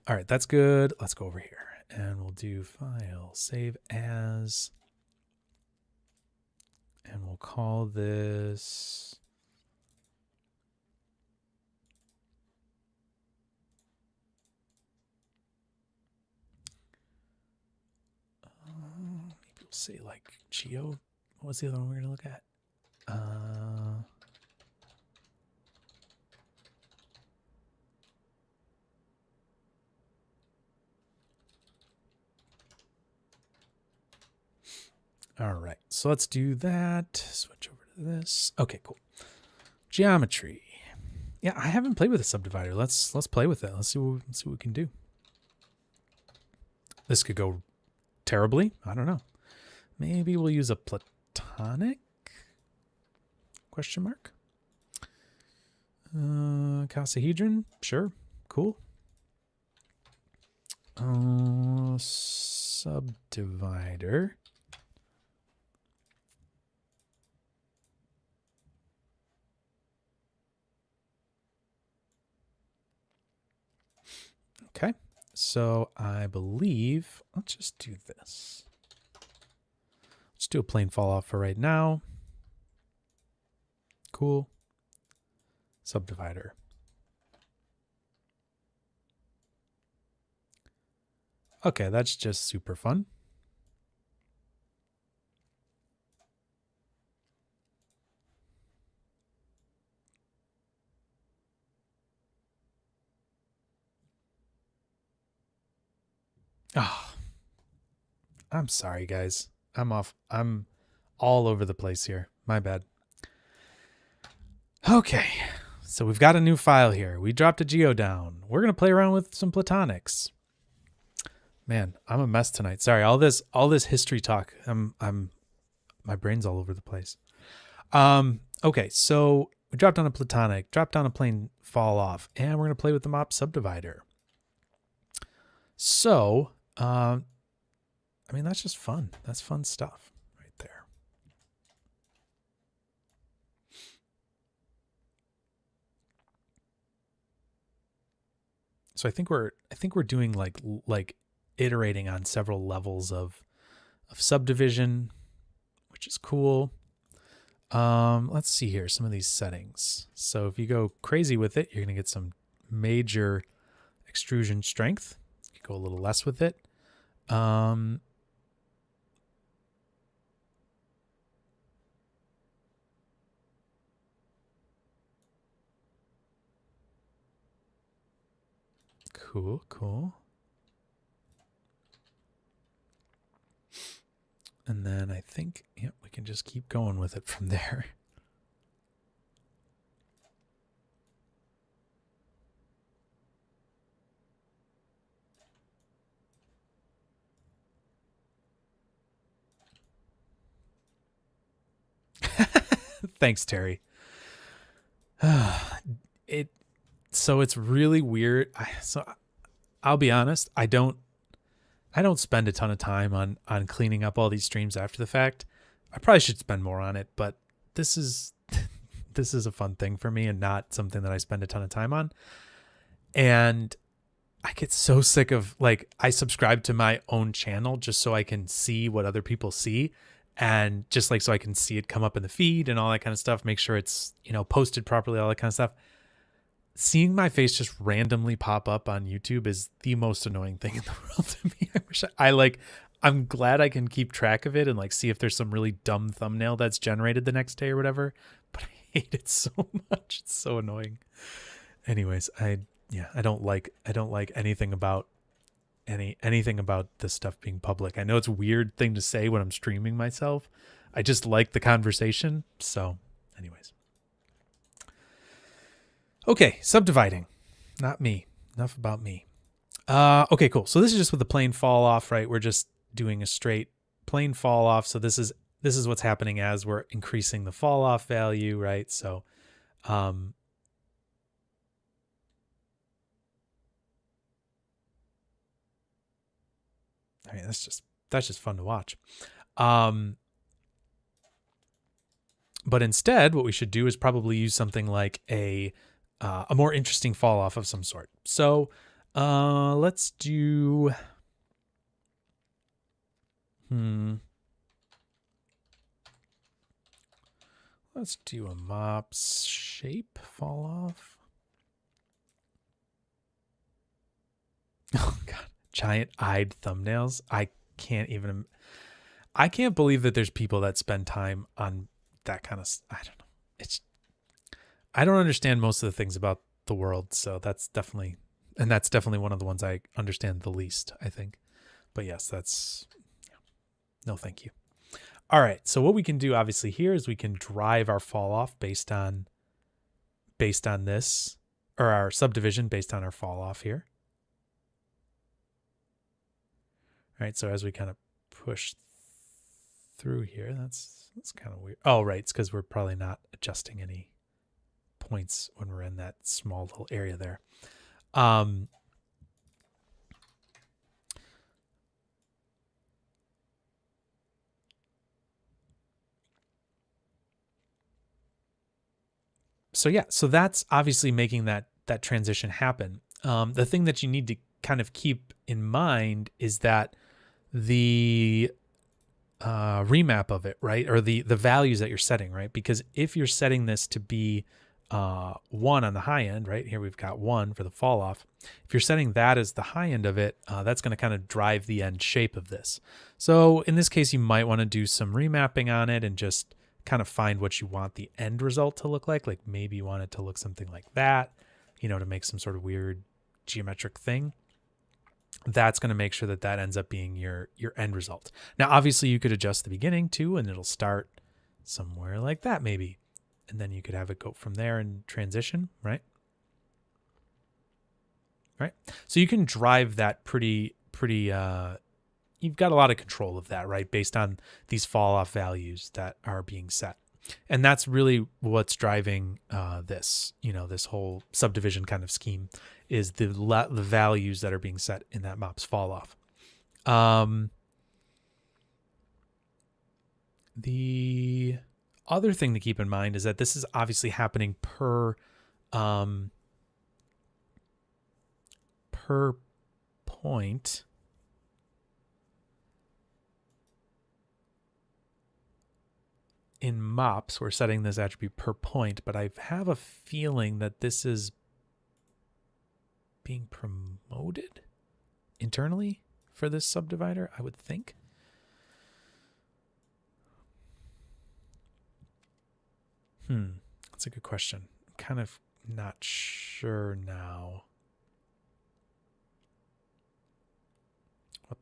All right, that's good. Let's go over here and we'll do file, save as, and we'll call this maybe we'll say like Geo. What was the other one we're gonna look at? All right, so let's do that. Switch over to this. Okay, cool. Geometry. Yeah, I haven't played with a subdivider. Let's play with it. Let's see what we can do. This could go terribly. I don't know. Maybe we'll use a platonic question mark. Icosahedron. Sure. Cool. Subdivider. Okay, so I believe, let's just do this. Let's do a plain fall off for right now. Cool. Subdivider. Okay, that's just super fun. Oh, I'm sorry, guys. I'm off. I'm all over the place here. My bad. Okay, so we've got a new file here. We dropped a geo down. We're going to play around with some platonics. Man, I'm a mess tonight. Sorry, all this history talk. My brain's all over the place. Okay, so we dropped down a platonic, dropped down a plain fall off, and we're going to play with the MOP subdivider. So, I mean, that's just fun. That's fun stuff right there. So I think we're doing like iterating on several levels of subdivision, which is cool. Let's see here, some of these settings. So if you go crazy with it, you're going to get some major extrusion strength. You go a little less with it. Cool. And then I think, yep, we can just keep going with it from there. Thanks, Terry. So it's really weird. So I'll be honest, I don't spend a ton of time on cleaning up all these streams after the fact. I probably should spend more on it, but this is a fun thing for me and not something that I spend a ton of time on. And I get so sick of, like, I subscribe to my own channel just so I can see what other people see, and just like so I can see it come up in the feed and all that kind of stuff, make sure it's, posted properly, all that kind of stuff. Seeing my face just randomly pop up on YouTube is the most annoying thing in the world to me. I wish I'm glad I can keep track of it and like see if there's some really dumb thumbnail that's generated the next day or whatever, but I hate it so much. It's so annoying. Anyways, I don't like anything about anything about this stuff being public. I know it's a weird thing to say when I'm streaming myself. I just like the conversation. So anyways. Okay, subdividing. Not me. Enough about me. Okay, cool. So this is just with the plane fall off, right? We're just doing a straight plane fall off. So this is what's happening as we're increasing the fall off value, right? So I mean, that's just fun to watch. But instead, what we should do is probably use something like a more interesting fall off of some sort. So let's do. Let's do a MOPs shape fall off. Oh God, giant eyed thumbnails. I can't believe that there's people that spend time on that kind of, I don't know. I don't understand most of the things about the world. So that's definitely one of the ones I understand the least, I think. But yes, no, thank you. All right. So what we can do obviously here is we can drive our fall off based on this, or our subdivision based on our fall off here. All right. So as we kind of push through here, that's kind of weird. Oh, right. It's because we're probably not adjusting any points when we're in that small little area there. So yeah, so that's obviously making that transition happen. The thing that you need to kind of keep in mind is that the remap of it, right? Or the values that you're setting, right? Because if you're setting this to be 1 on the high end, right? Here we've got 1 for the fall off. If you're setting that as the high end of it, that's going to kind of drive the end shape of this. So in this case, you might want to do some remapping on it and just kind of find what you want the end result to look like. Like maybe you want it to look something like that, to make some sort of weird geometric thing. That's going to make sure that ends up being your end result. Now, obviously you could adjust the beginning too, and it'll start somewhere like that maybe. And then you could have it go from there and transition, right? Right. So you can drive that pretty, you've got a lot of control of that, right? Based on these fall off values that are being set. And that's really what's driving this, this whole subdivision kind of scheme is the values that are being set in that MOPs fall off. The other thing to keep in mind is that this is obviously happening per point. In MOPs, we're setting this attribute per point, but I have a feeling that this is being promoted internally for this subdivider, I would think. That's a good question. I'm kind of not sure now what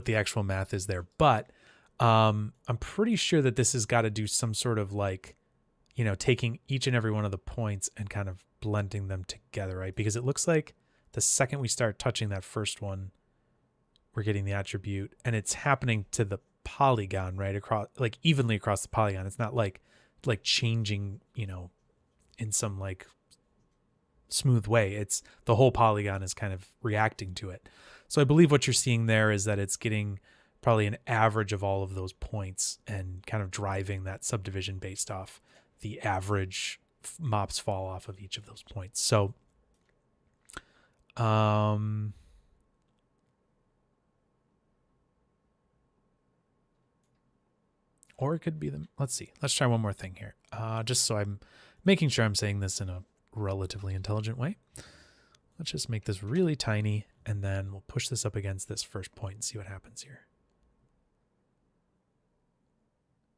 the actual math is there, but I'm pretty sure that this has got to do some sort of like, taking each and every one of the points and kind of blending them together, right? Because it looks like the second we start touching that first one, we're getting the attribute, and it's happening to the polygon, right? Across, like evenly across the polygon. It's not like changing, in some like smooth way. It's the whole polygon is kind of reacting to it. So I believe what you're seeing there is that it's getting probably an average of all of those points and kind of driving that subdivision based off the average MOPs fall off of each of those points. So, or it could be let's see. Let's try one more thing here. Just so I'm making sure I'm saying this in a relatively intelligent way. Let's just make this really tiny, and then we'll push this up against this first point and see what happens here.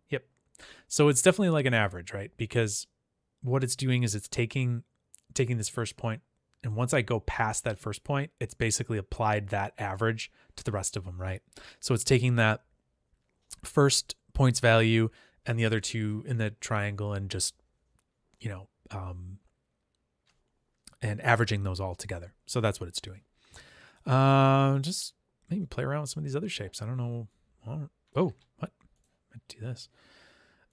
Yep. So it's definitely like an average, right? Because what it's doing is it's taking this first point, and once I go past that first point, it's basically applied that average to the rest of them, right? So it's taking that first points value and the other two in the triangle and just, and averaging those all together. So that's what it's doing. Just maybe play around with some of these other shapes. I don't know. Oh, what? Let's do this.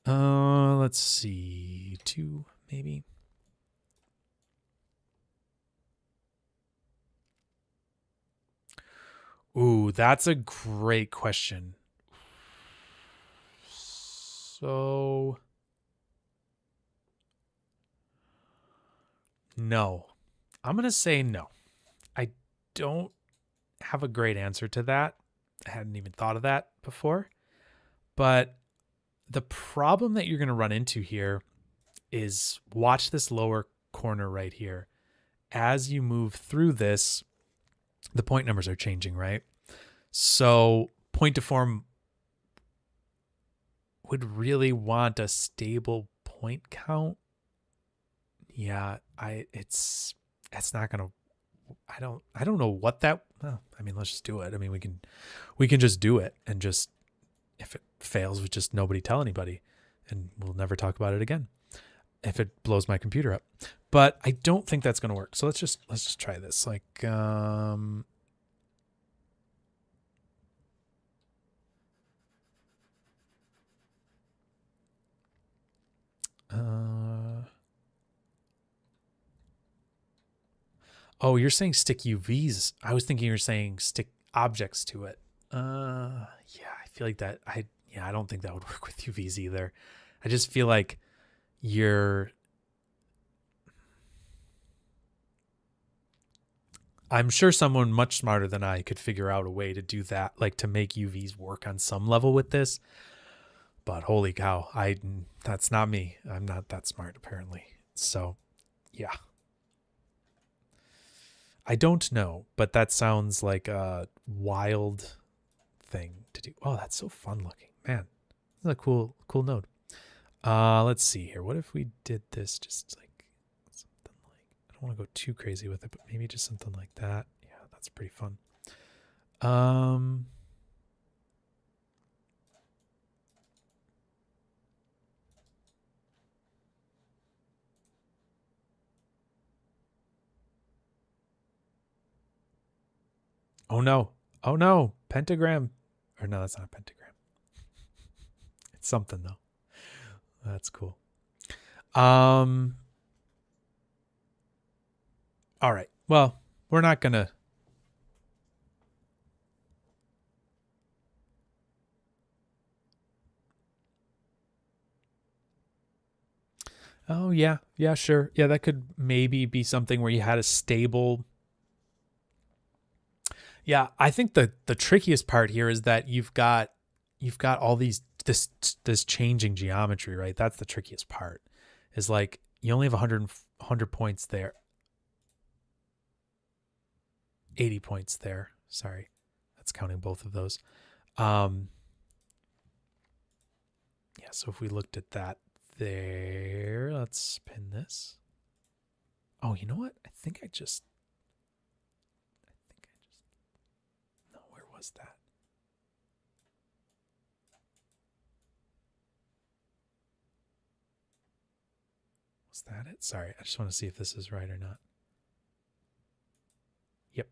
Let's see. 2, maybe. Ooh, that's a great question. So, no. I'm going to say no. I don't have a great answer to that. I hadn't even thought of that before. But the problem that you're going to run into here is watch this lower corner right here. As you move through this, the point numbers are changing, right? So point to form would really want a stable point count. Yeah, it's not going to, I don't know what that, well, I mean, let's just do it. I mean, we can just do it, and just, if it fails, we just nobody tell anybody, and we'll never talk about it again if it blows my computer up. But I don't think that's going to work. So let's just try this. Like, oh, you're saying stick UVs. I was thinking you're saying stick objects to it. Yeah, I feel like that. I don't think that would work with UVs either. I just feel like I'm sure someone much smarter than I could figure out a way to do that, like to make UVs work on some level with this. But holy cow, that's not me. I'm not that smart, apparently. So, yeah. I don't know, but that sounds like a wild thing to do. Oh, that's so fun looking. Man, that's a cool node. Let's see here. What if we did this just like something like, I don't want to go too crazy with it, but maybe just something like that. Yeah, that's pretty fun. Oh no. Oh no. Pentagram. Or no, that's not a pentagram. It's something though. That's cool. All right. Well, we're not gonna. Oh yeah. Yeah, sure. Yeah, that could maybe be something where you had a stable. Yeah, I think the trickiest part here is that you've got all this changing geometry, right? That's the trickiest part. Is like you only have 100 points there. 80 points there. Sorry. That's counting both of those. Yeah, so if we looked at that there, let's pin this. Oh, you know what? I think I just no, where was that? Was that it? Sorry, I just want to see if this is right or not. Yep.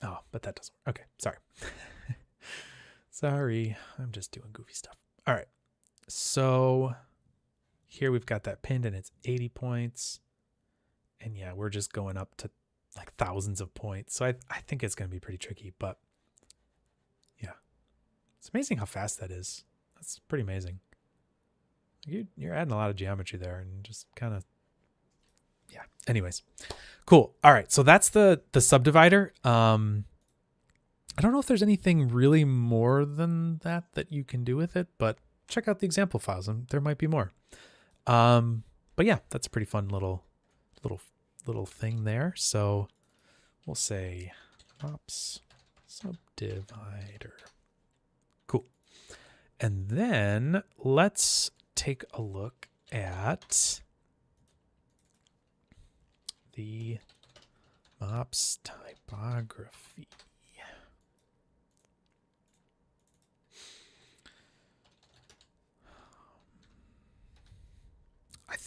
Oh, but that doesn't work. Okay, sorry. Sorry, I'm just doing goofy stuff. All right, so here we've got that pinned and it's 80 points. And yeah, we're just going up to like thousands of points. So I think it's going to be pretty tricky, but yeah. It's amazing how fast that is. That's pretty amazing. You're adding a lot of geometry there and just kind of, yeah. Anyways, cool. All right, so that's the subdivider. I don't know if there's anything really more than that you can do with it, but check out the example files and there might be more. But yeah, that's a pretty fun little thing there. So we'll say MOPs subdivider. Cool. And then let's take a look at the MOPs typography.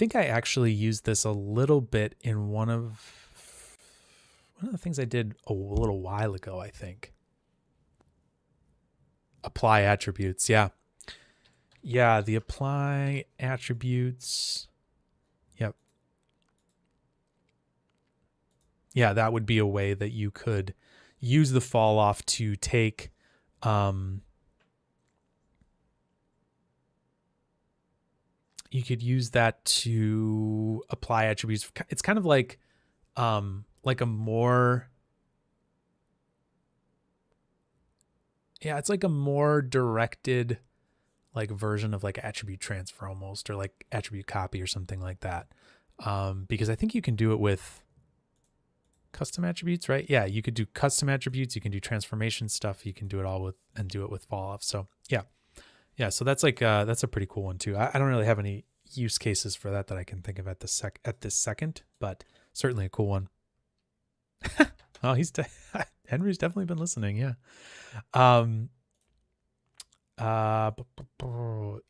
think I actually used this a little bit in one of the things I did a little while ago, I think. Apply attributes. Yeah. Yeah, the apply attributes. Yep. Yeah, that would be a way that you could use the fall off to take you could use that to apply attributes. It's kind of like a more, yeah, it's like a more directed like version of like attribute transfer almost, or like attribute copy or something like that. Because I think you can do it with custom attributes, right? Yeah, you could do custom attributes, you can do transformation stuff, you can do it all with and do it with fall off. So yeah, so that's like that's a pretty cool one too. I don't really have any use cases for that I can think of at this second, but certainly a cool one. Oh, Henry's definitely been listening. Yeah.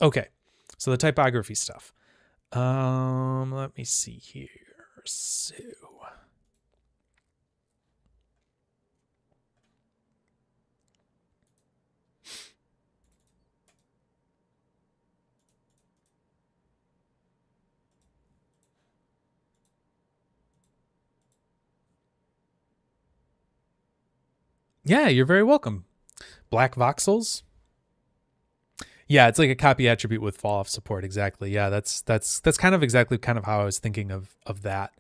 Okay. So the typography stuff. Let me see here. So yeah, you're very welcome. Black voxels. Yeah, it's like a copy attribute with fall off support. Exactly. Yeah, that's kind of exactly how I was thinking of that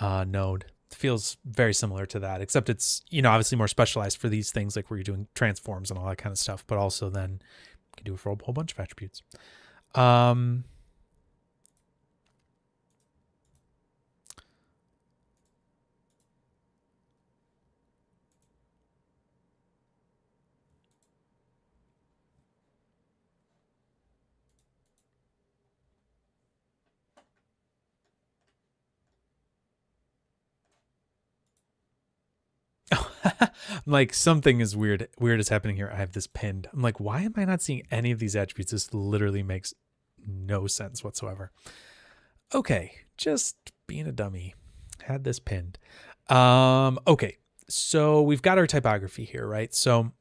node. It feels very similar to that, except it's, obviously more specialized for these things, like where you're doing transforms and all that kind of stuff, but also then you can do it for a whole bunch of attributes. I'm like, something is weird is happening here. I have this pinned. I'm like, why am I not seeing any of these attributes? This literally makes no sense whatsoever. Okay, just being a dummy. Had this pinned. Okay, so we've got our typography here, right? So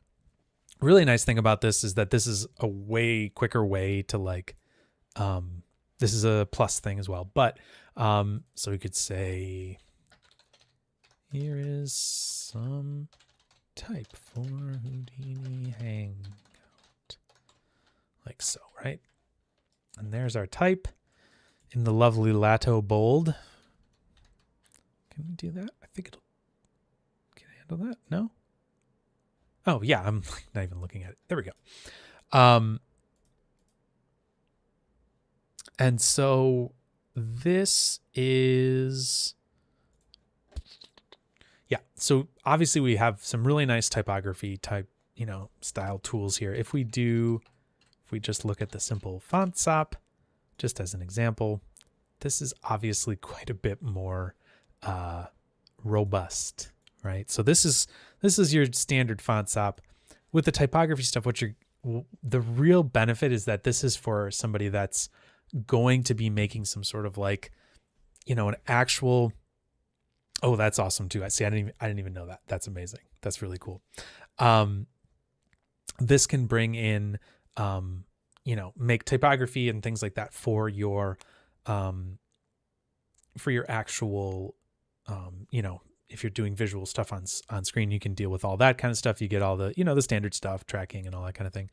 really nice thing about this is that this is a way quicker way to like, this is a plus thing as well. But so we could say, here is some type for Houdini Hangout. Like so, right? And there's our type in the lovely Lato bold. Can we do that? I think can I handle that? No? Oh yeah, I'm not even looking at it. There we go. And so this is, yeah. So obviously we have some really nice typography type, style tools here. If we just look at the simple font SOP, just as an example, this is obviously quite a bit more robust, right? So this is your standard font SOP. With the typography stuff, the real benefit is that this is for somebody that's going to be making some sort of like, an actual. Oh, that's awesome too. I didn't even know that. That's amazing. That's really cool. This can bring in, make typography and things like that for your actual, if you're doing visual stuff on screen, you can deal with all that kind of stuff. You get all the, the standard stuff, tracking and all that kind of thing.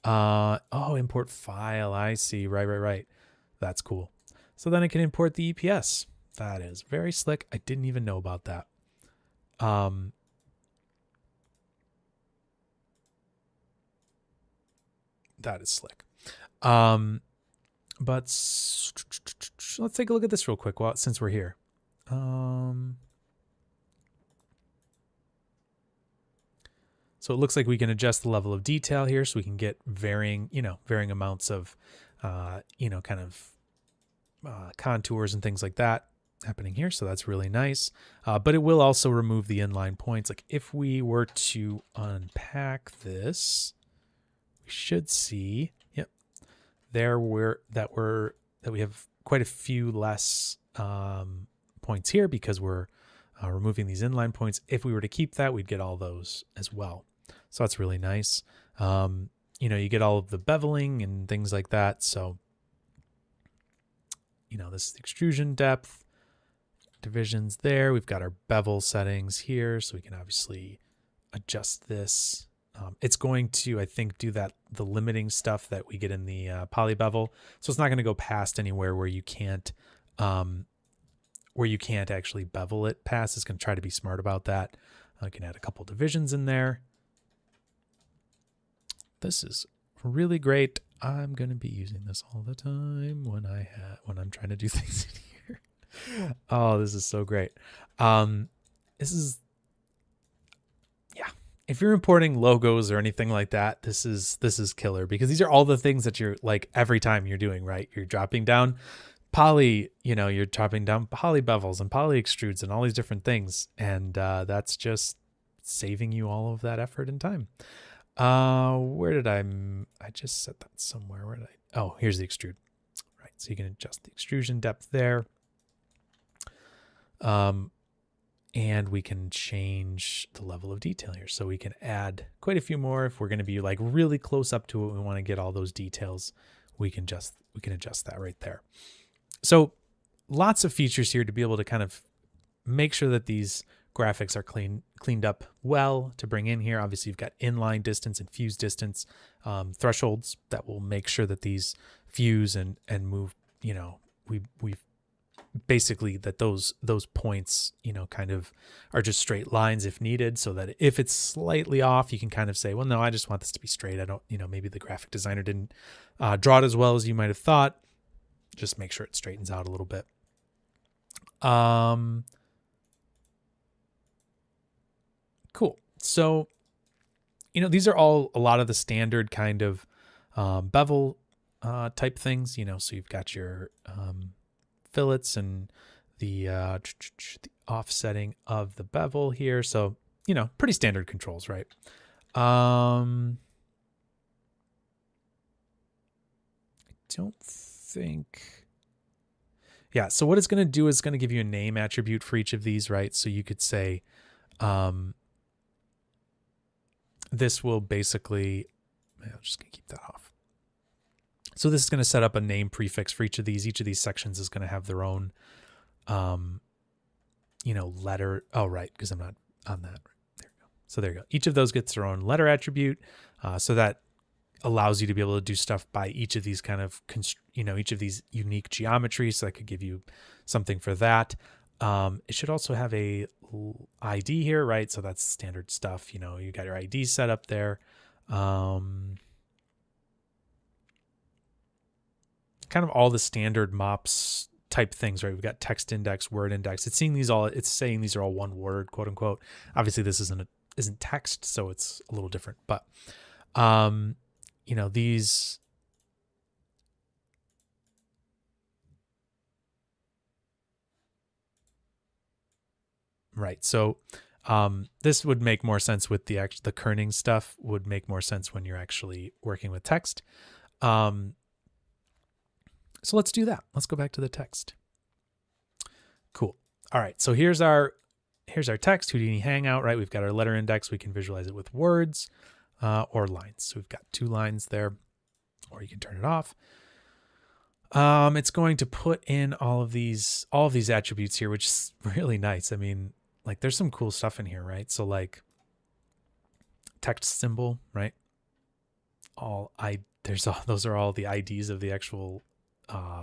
Import file. I see. Right. That's cool. So then I can import the EPS. That is very slick. I didn't even know about that. That is slick. But let's take a look at this real quick since we're here. So it looks like we can adjust the level of detail here, so we can get varying amounts of, contours and things like that happening here. So that's really nice. But it will also remove the inline points. Like if we were to unpack this, we should see, that we have quite a few less points here because we're removing these inline points. If we were to keep that, we'd get all those as well. So that's really nice. You get all of the beveling and things like that. So, this is the extrusion depth, divisions there. We've got our bevel settings here, so we can obviously adjust this. It's going to, I think, do the limiting stuff that we get in the poly bevel. So it's not going to go past anywhere where you can't actually bevel it past. It's going to try to be smart about that. I can add a couple divisions in there. This is really great. I'm going to be using this all the time when I'm trying to do things in here. Oh, this is so great. If you're importing logos or anything like that, this is killer, because these are all the things that you're like every time you're doing, right? You're dropping down poly, you're dropping down poly bevels and poly extrudes and all these different things. And that's just saving you all of that effort and time. Where did I just set that somewhere. Oh, here's the extrude, right? So you can adjust the extrusion depth there. And we can change the level of detail here. So we can add quite a few more. If we're going to be like really close up to it, we want to get all those details, we can adjust that right there. So lots of features here to be able to kind of make sure that these graphics are cleaned up well to bring in here. Obviously you've got inline distance and fuse distance thresholds that will make sure that these fuse and move, we've basically that those points, kind of are just straight lines if needed, so that if it's slightly off, you can kind of say, well, no, I just want this to be straight. I don't, maybe the graphic designer didn't draw it as well as you might have thought. Just make sure it straightens out a little bit. Cool. So, these are all a lot of the standard kind of bevel type things, so you've got your fillets and the offsetting of the bevel here. So, pretty standard controls, right? I don't think. Yeah. So what it's going to do is going to give you a name attribute for each of these, right? So you could say, this will basically, I'm just going to keep that off. So this is going to set up a name prefix for each of these. Each of these sections is going to have their own, letter. Oh, right. Because I'm not on that. There you go. So there you go. Each of those gets their own letter attribute. So that allows you to be able to do stuff by each of these kind of, each of these unique geometries. So that could give you something for that. It should also have a ID here, right? So that's standard stuff. You got your ID set up there. Kind of all the standard MOPs type things, right? We've got text index, word index. It's saying these are all one word, quote unquote. Obviously this isn't text, so it's a little different, but, these, right. So, this would make more sense with the kerning stuff would make more sense when you're actually working with text. So let's do that. Let's go back to the text. Cool. All right. So here's our text, Houdini Hangout, right? We've got our letter index. We can visualize it with words or lines. So we've got 2 lines there, or you can turn it off. It's going to put in all of these attributes here, which is really nice. I mean, like there's some cool stuff in here, right? So like text symbol, right? Those are all the IDs of the actual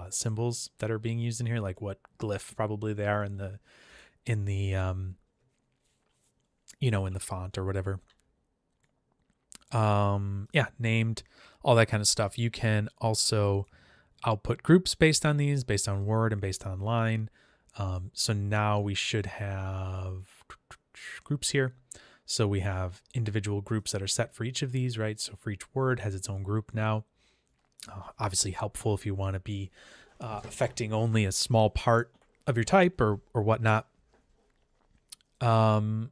symbols that are being used in here, like what glyph probably they are in the in the font or whatever. Named, all that kind of stuff. You can also output groups based on these, based on word and based on line. So now we should have groups here. So we have individual groups that are set for each of these, right? So for each word has its own group now. Obviously helpful if you want to be affecting only a small part of your type or whatnot. So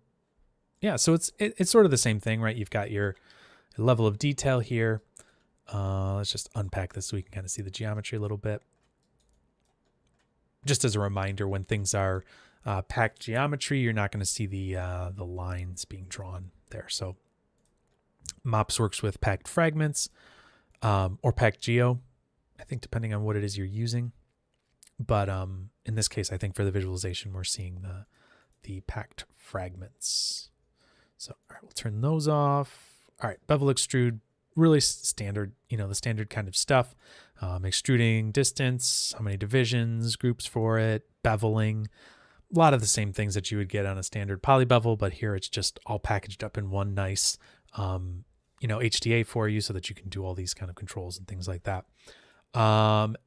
it's sort of the same thing, right? You've got your level of detail here. Let's just unpack this so we can kind of see the geometry a little bit. just as a reminder, when things are packed geometry, you're not going to see the lines being drawn there. So MOPs works with packed fragments or packed geo, I think, depending on what it is you're using. But in this case, I think for the visualization, we're seeing the packed fragments. So, all right, we'll turn those off. All right, bevel extrude, really standard, the standard kind of stuff. Extruding distance, how many divisions, groups for it, beveling, a lot of the same things that you would get on a standard poly bevel, but here it's just all packaged up in one nice, HDA for you so that you can do all these kind of controls and things like that.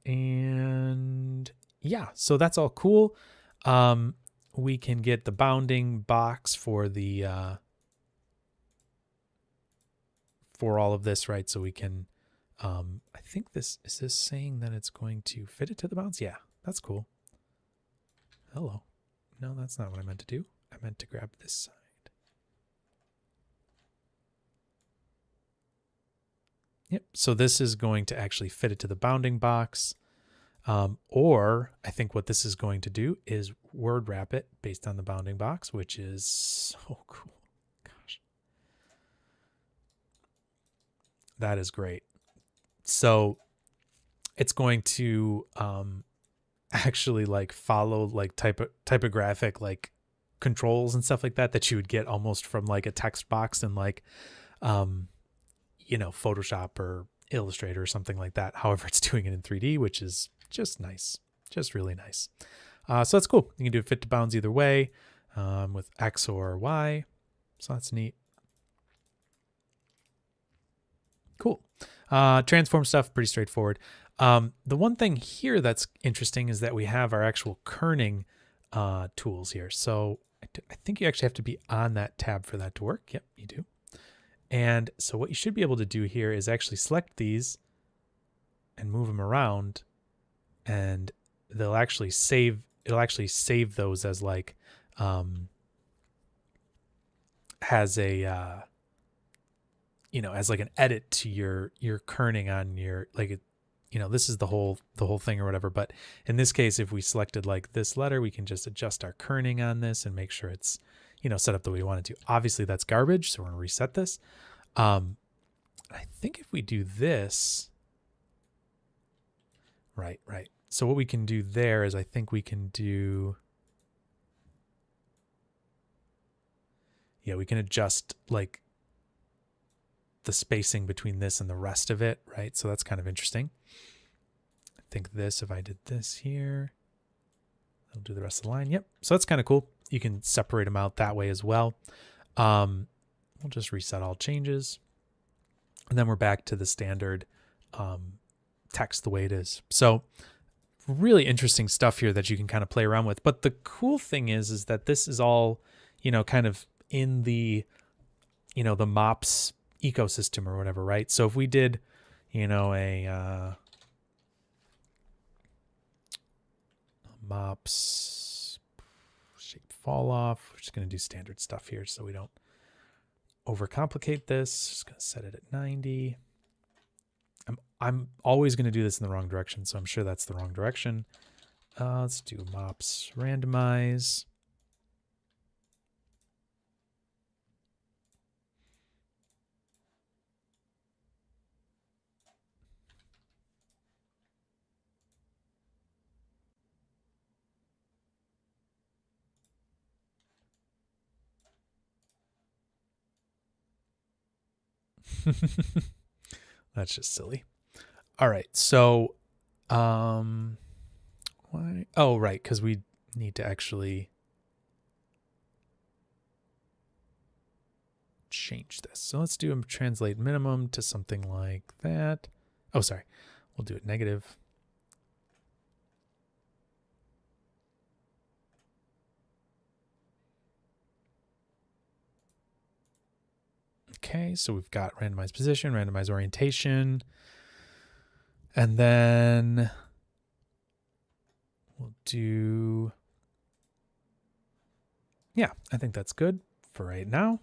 And yeah, so that's all cool. We can get the bounding box for the, for all of this, right? So we can, I think is this saying that it's going to fit it to the bounds? Yeah, that's cool. Hello. No, that's not what I meant to do. I meant to grab this side. Yep, so this is going to actually fit it to the bounding box. Or I think what this is going to do is word wrap it based on the bounding box, which is so cool. Gosh. That is great. So it's going to actually like follow like typographic like controls and stuff like that you would get almost from like a text box in like Photoshop or Illustrator or something like that. However, it's doing it in 3D, which is just nice, just really nice. So that's cool. You can do fit to bounds either way with X or Y. So that's neat. Cool. Transform stuff, pretty straightforward. The one thing here that's interesting is that we have our actual kerning tools here. So I think you actually have to be on that tab for that to work. Yep, you do. And so what you should be able to do here is actually select these and move them around, and it'll actually save those as like has a as like an edit to your kerning on your this is the whole thing or whatever. But in this case, if we selected like this letter, we can just adjust our kerning on this and make sure it's set up the way we want it to. Obviously that's garbage, so we're gonna reset this. I think if we do this, right. So what we can do there is I think we can do, we can adjust like the spacing between this and the rest of it, right? So that's kind of interesting. I think this, if I did this here, I'll do the rest of the line. Yep. So that's kind of cool. You can separate them out that way as well. We'll just reset all changes. And then we're back to the standard text the way it is. So really interesting stuff here that you can kind of play around with. But the cool thing is that this is all, kind of in the, the MOPs ecosystem or whatever, right? So if we did, a MOPs shape fall off, we're just going to do standard stuff here so we don't overcomplicate this. Just going to set it at 90. I'm always going to do this in the wrong direction, so I'm sure that's the wrong direction. Let's do MOPs randomize. That's just silly. All right, so why? Oh, right, because we need to actually change this. So let's do a translate minimum to something like that. Oh, sorry, we'll do it negative. Okay, so we've got randomized position, randomized orientation, and then we'll do, yeah, I think that's good for right now.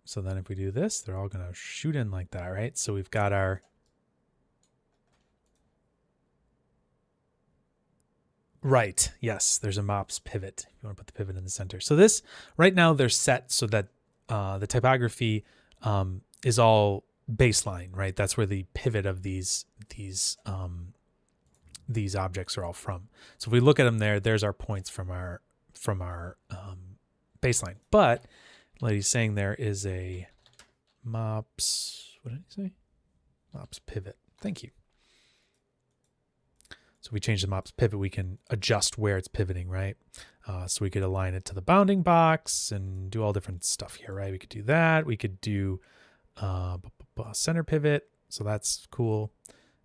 So then if we do this, they're all going to shoot in like that, right? So we've got our Right. Yes. There's a MOPs pivot. You want to put the pivot in the center. So this right now they're set so that the typography is all baseline, right? That's where the pivot of these objects are all from. So if we look at them there's our points from our baseline. But like he's saying, there is a MOPs. What did he say? MOPs pivot. Thank you. So if we change the MOPs pivot, we can adjust where it's pivoting, right? So we could align it to the bounding box and do all different stuff here, right? We could do that. We could do center pivot. So that's cool.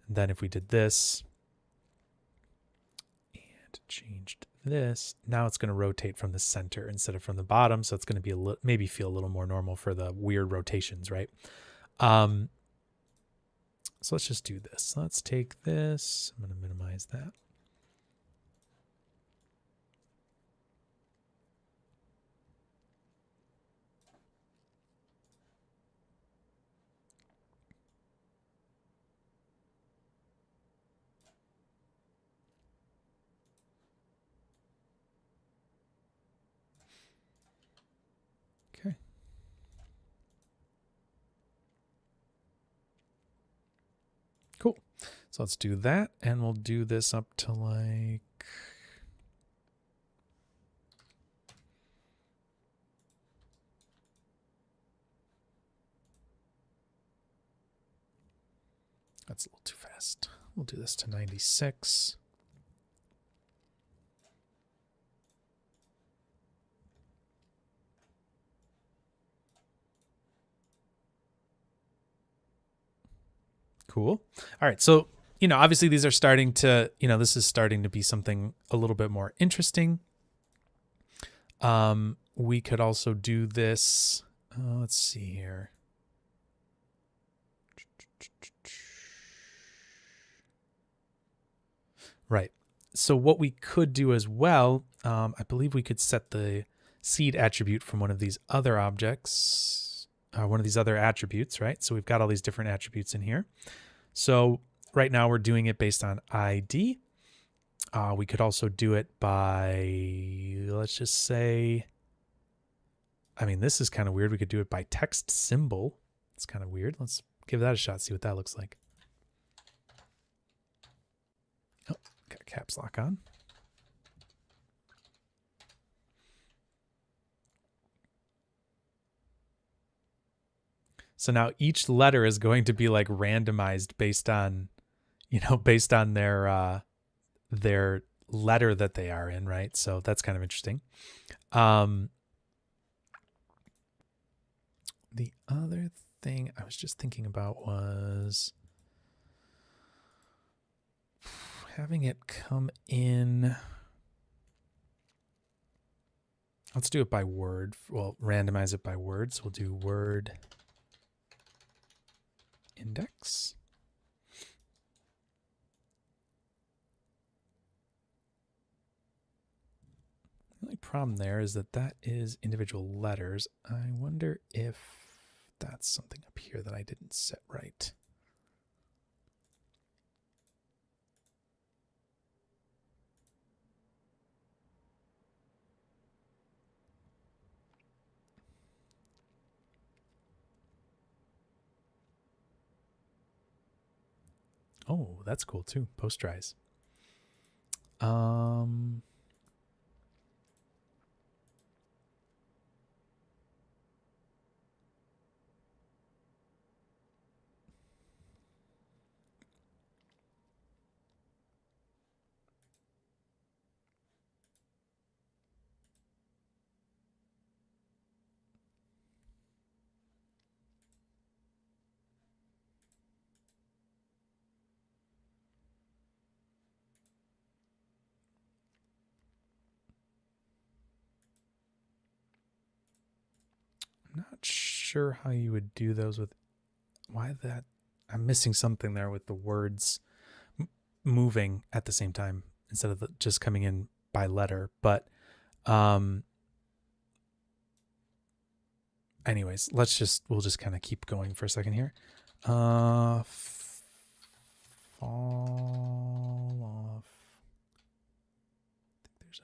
And then if we did this and changed this, now it's going to rotate from the center instead of from the bottom. So it's going to be maybe feel a little more normal for the weird rotations, right? So let's just do this. Let's take this. I'm going to minimize that. Okay. Cool. So let's do that, and we'll do this up to like... That's a little too fast. We'll do this to 96. Cool. All right. So, obviously these are starting to, this is starting to be something a little bit more interesting. We could also do this. Let's see here. Right. So what we could do as well, I believe we could set the seed attribute from one of these other objects, one of these other attributes, right? So we've got all these different attributes in here. So right now we're doing it based on ID. We could also do it by, let's just say, this is kind of weird. We could do it by text symbol. It's kind of weird. Let's give that a shot, see what that looks like. Oh, got caps lock on. So now each letter is going to be like randomized based on, based on their letter that they are in, right? So that's kind of interesting. The other thing I was just thinking about was having it come in. Let's do it by word. Well, randomize it by word. So we'll do word index. The only problem there is that is individual letters. I wonder if that's something up here that I didn't set right. Oh, that's cool too. Posterize. I'm not sure how you would do those with I'm missing something there with the words moving at the same time instead of just coming in by letter. But anyways, we'll just kind of keep going for a second here. Fall off.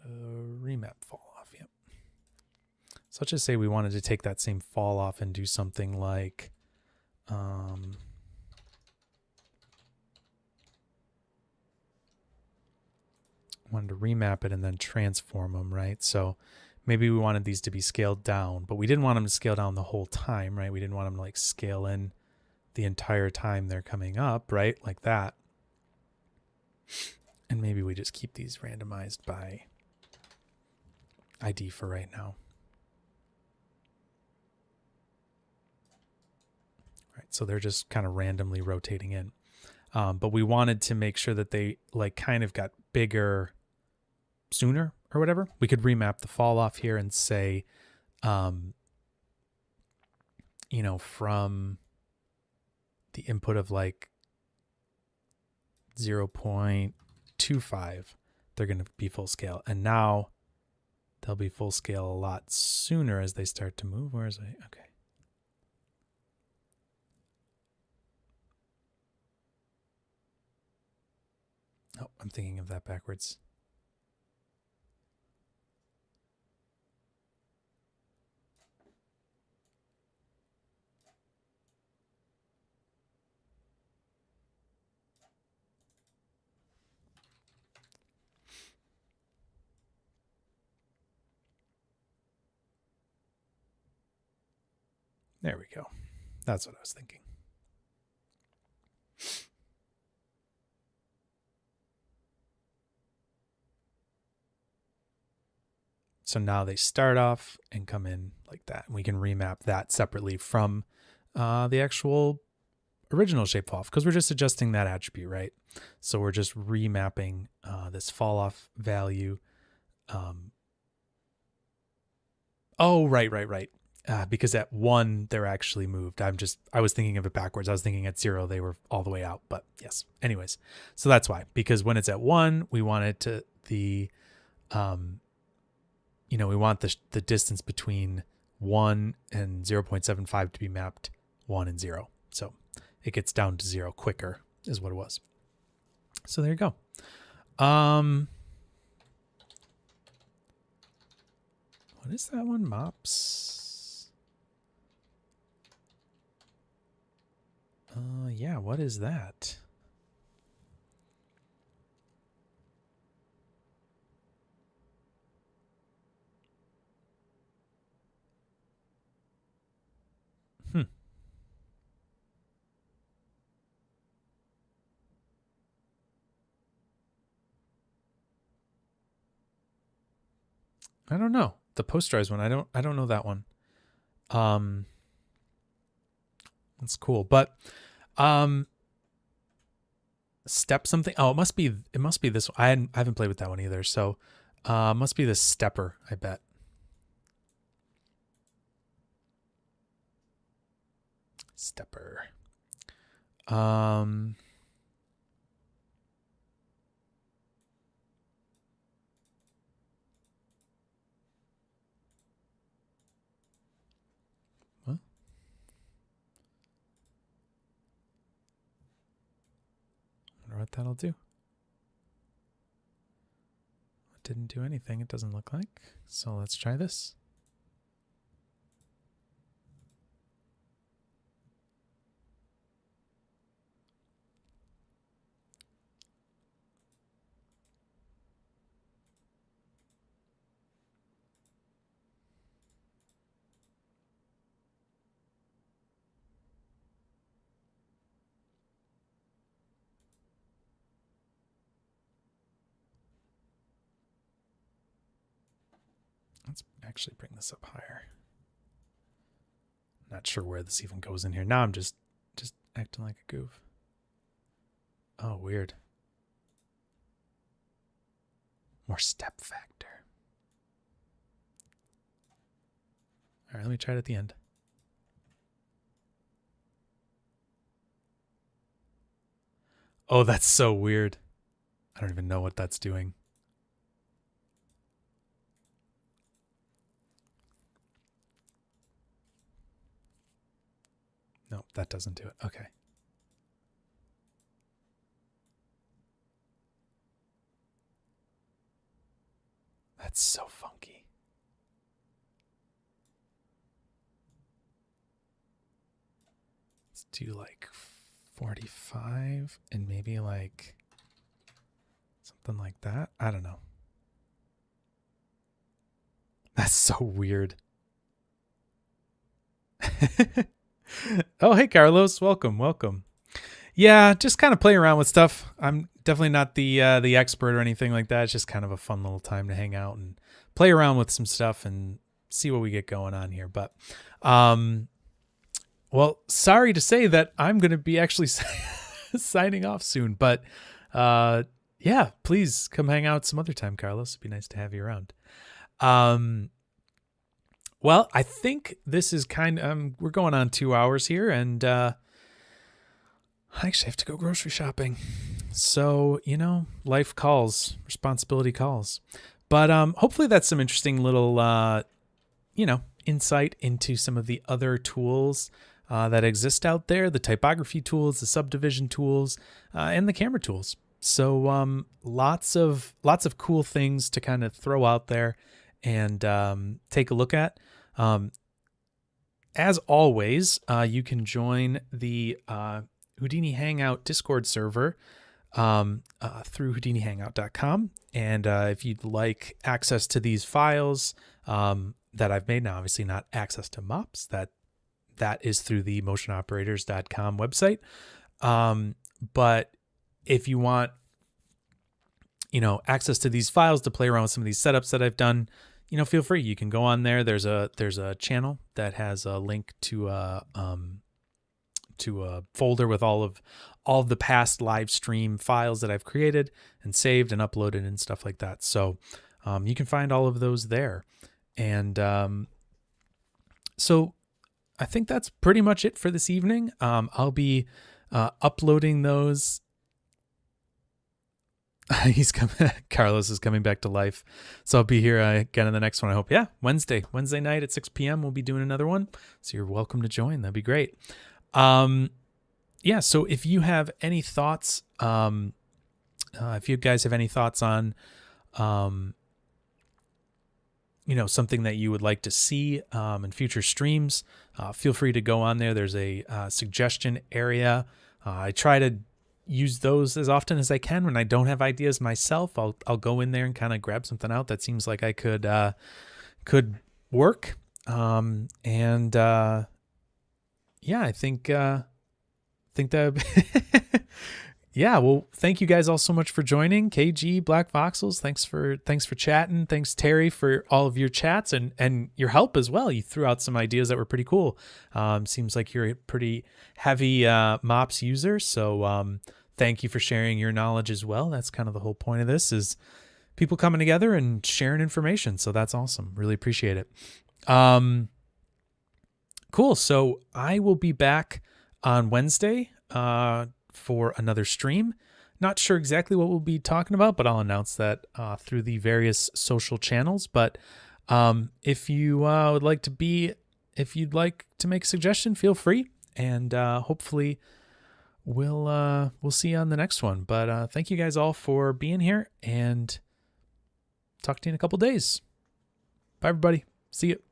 There's a remap fall off. Yep. So let's just say we wanted to take that same fall off and do something like, wanted to remap it and then transform them, right? So maybe we wanted these to be scaled down, but we didn't want them to scale down the whole time, right? We didn't want them to like scale in the entire time they're coming up, right? Like that. And maybe we just keep these randomized by ID for right now. Right, so they're just kind of randomly rotating in. But we wanted to make sure that they like kind of got bigger sooner or whatever. We could remap the fall off here and say, you know, from the input of like 0.25, they're going to be full scale. And now they'll be full scale a lot sooner as they start to move. Where is it? Okay. Oh, I'm thinking of that backwards. There we go. That's what I was thinking. So now they start off and come in like that. And we can remap that separately from the actual original shape fall off because we're just adjusting that attribute, right? So we're just remapping this fall off value. Oh, right. Because at 1, they're actually moved. I was thinking of it backwards. I was thinking at 0, they were all the way out, but yes. Anyways, so that's why, because when it's at 1, we want it to you know, we want the distance between 1 and 0.75 to be mapped 1 and 0. So it gets down to 0 quicker is what it was. So there you go. What is that one? MOPs. Yeah, what is that? I don't know. The posterized one. I don't know that one. That's cool. But step something. Oh, it must be this one. I haven't played with that one either. So must be the stepper, I bet. Stepper. What? Wonder what that'll do. It didn't do anything, it doesn't look like. So let's try this. Let's actually bring this up higher. Not sure where this even goes in here. Now I'm just acting like a goof. Oh, weird. More step factor. All right, let me try it at the end. Oh, that's so weird. I don't even know what that's doing. No, that doesn't do it. Okay. That's so funky. Let's do like 45 and maybe like something like that. I don't know. That's so weird. Oh, hey, Carlos. Welcome. Yeah, just kind of play around with stuff. I'm definitely not the expert or anything like that. It's just kind of a fun little time to hang out and play around with some stuff and see what we get going on here. But, well, sorry to say that I'm going to be actually signing off soon. But, yeah, please come hang out some other time, Carlos. It'd be nice to have you around. Well, I think this is we're going on 2 hours here, and I actually have to go grocery shopping. So, life calls, responsibility calls. But hopefully that's some interesting little, insight into some of the other tools that exist out there, the typography tools, the subdivision tools, and the camera tools. So lots of cool things to kind of throw out there and take a look at. As always, you can join the Houdini Hangout Discord server through HoudiniHangout.com. And if you'd like access to these files that I've made, now obviously not access to MOPs, that is through the motionoperators.com website. But if you want, access to these files to play around with some of these setups that I've done, feel free. You can go on there. There's a channel that has a link to a folder with all of the past live stream files that I've created and saved and uploaded and stuff like that. So you can find all of those there. And so I think that's pretty much it for this evening. I'll be uploading those. Carlos is coming back to life. So I'll be here again in the next one, I hope. Yeah, Wednesday night at 6 p.m. we'll be doing another one. So you're welcome to join. That'd be great. Yeah, so if you have any thoughts, if you guys have any thoughts on, something that you would like to see in future streams, feel free to go on there. There's a suggestion area. I try to use those as often as I can. When I don't have ideas myself, I'll go in there and kind of grab something out that seems like I could work. Yeah, I think that yeah, well, thank you guys all so much for joining. KG, Black Voxels, thanks for chatting. Thanks, Terry, for all of your chats and your help as well. You threw out some ideas that were pretty cool. Seems like you're a pretty heavy MOPS user, so thank you for sharing your knowledge as well. That's kind of the whole point of this, is people coming together and sharing information. So that's awesome. Really appreciate it. Cool. So I will be back on Wednesday for another stream. Not sure exactly what we'll be talking about, but I'll announce that through the various social channels. But if you would like to if you'd like to make a suggestion, feel free, and hopefully we'll see you on the next one. But thank you guys all for being here, and talk to you in a couple days. Bye, everybody. See you.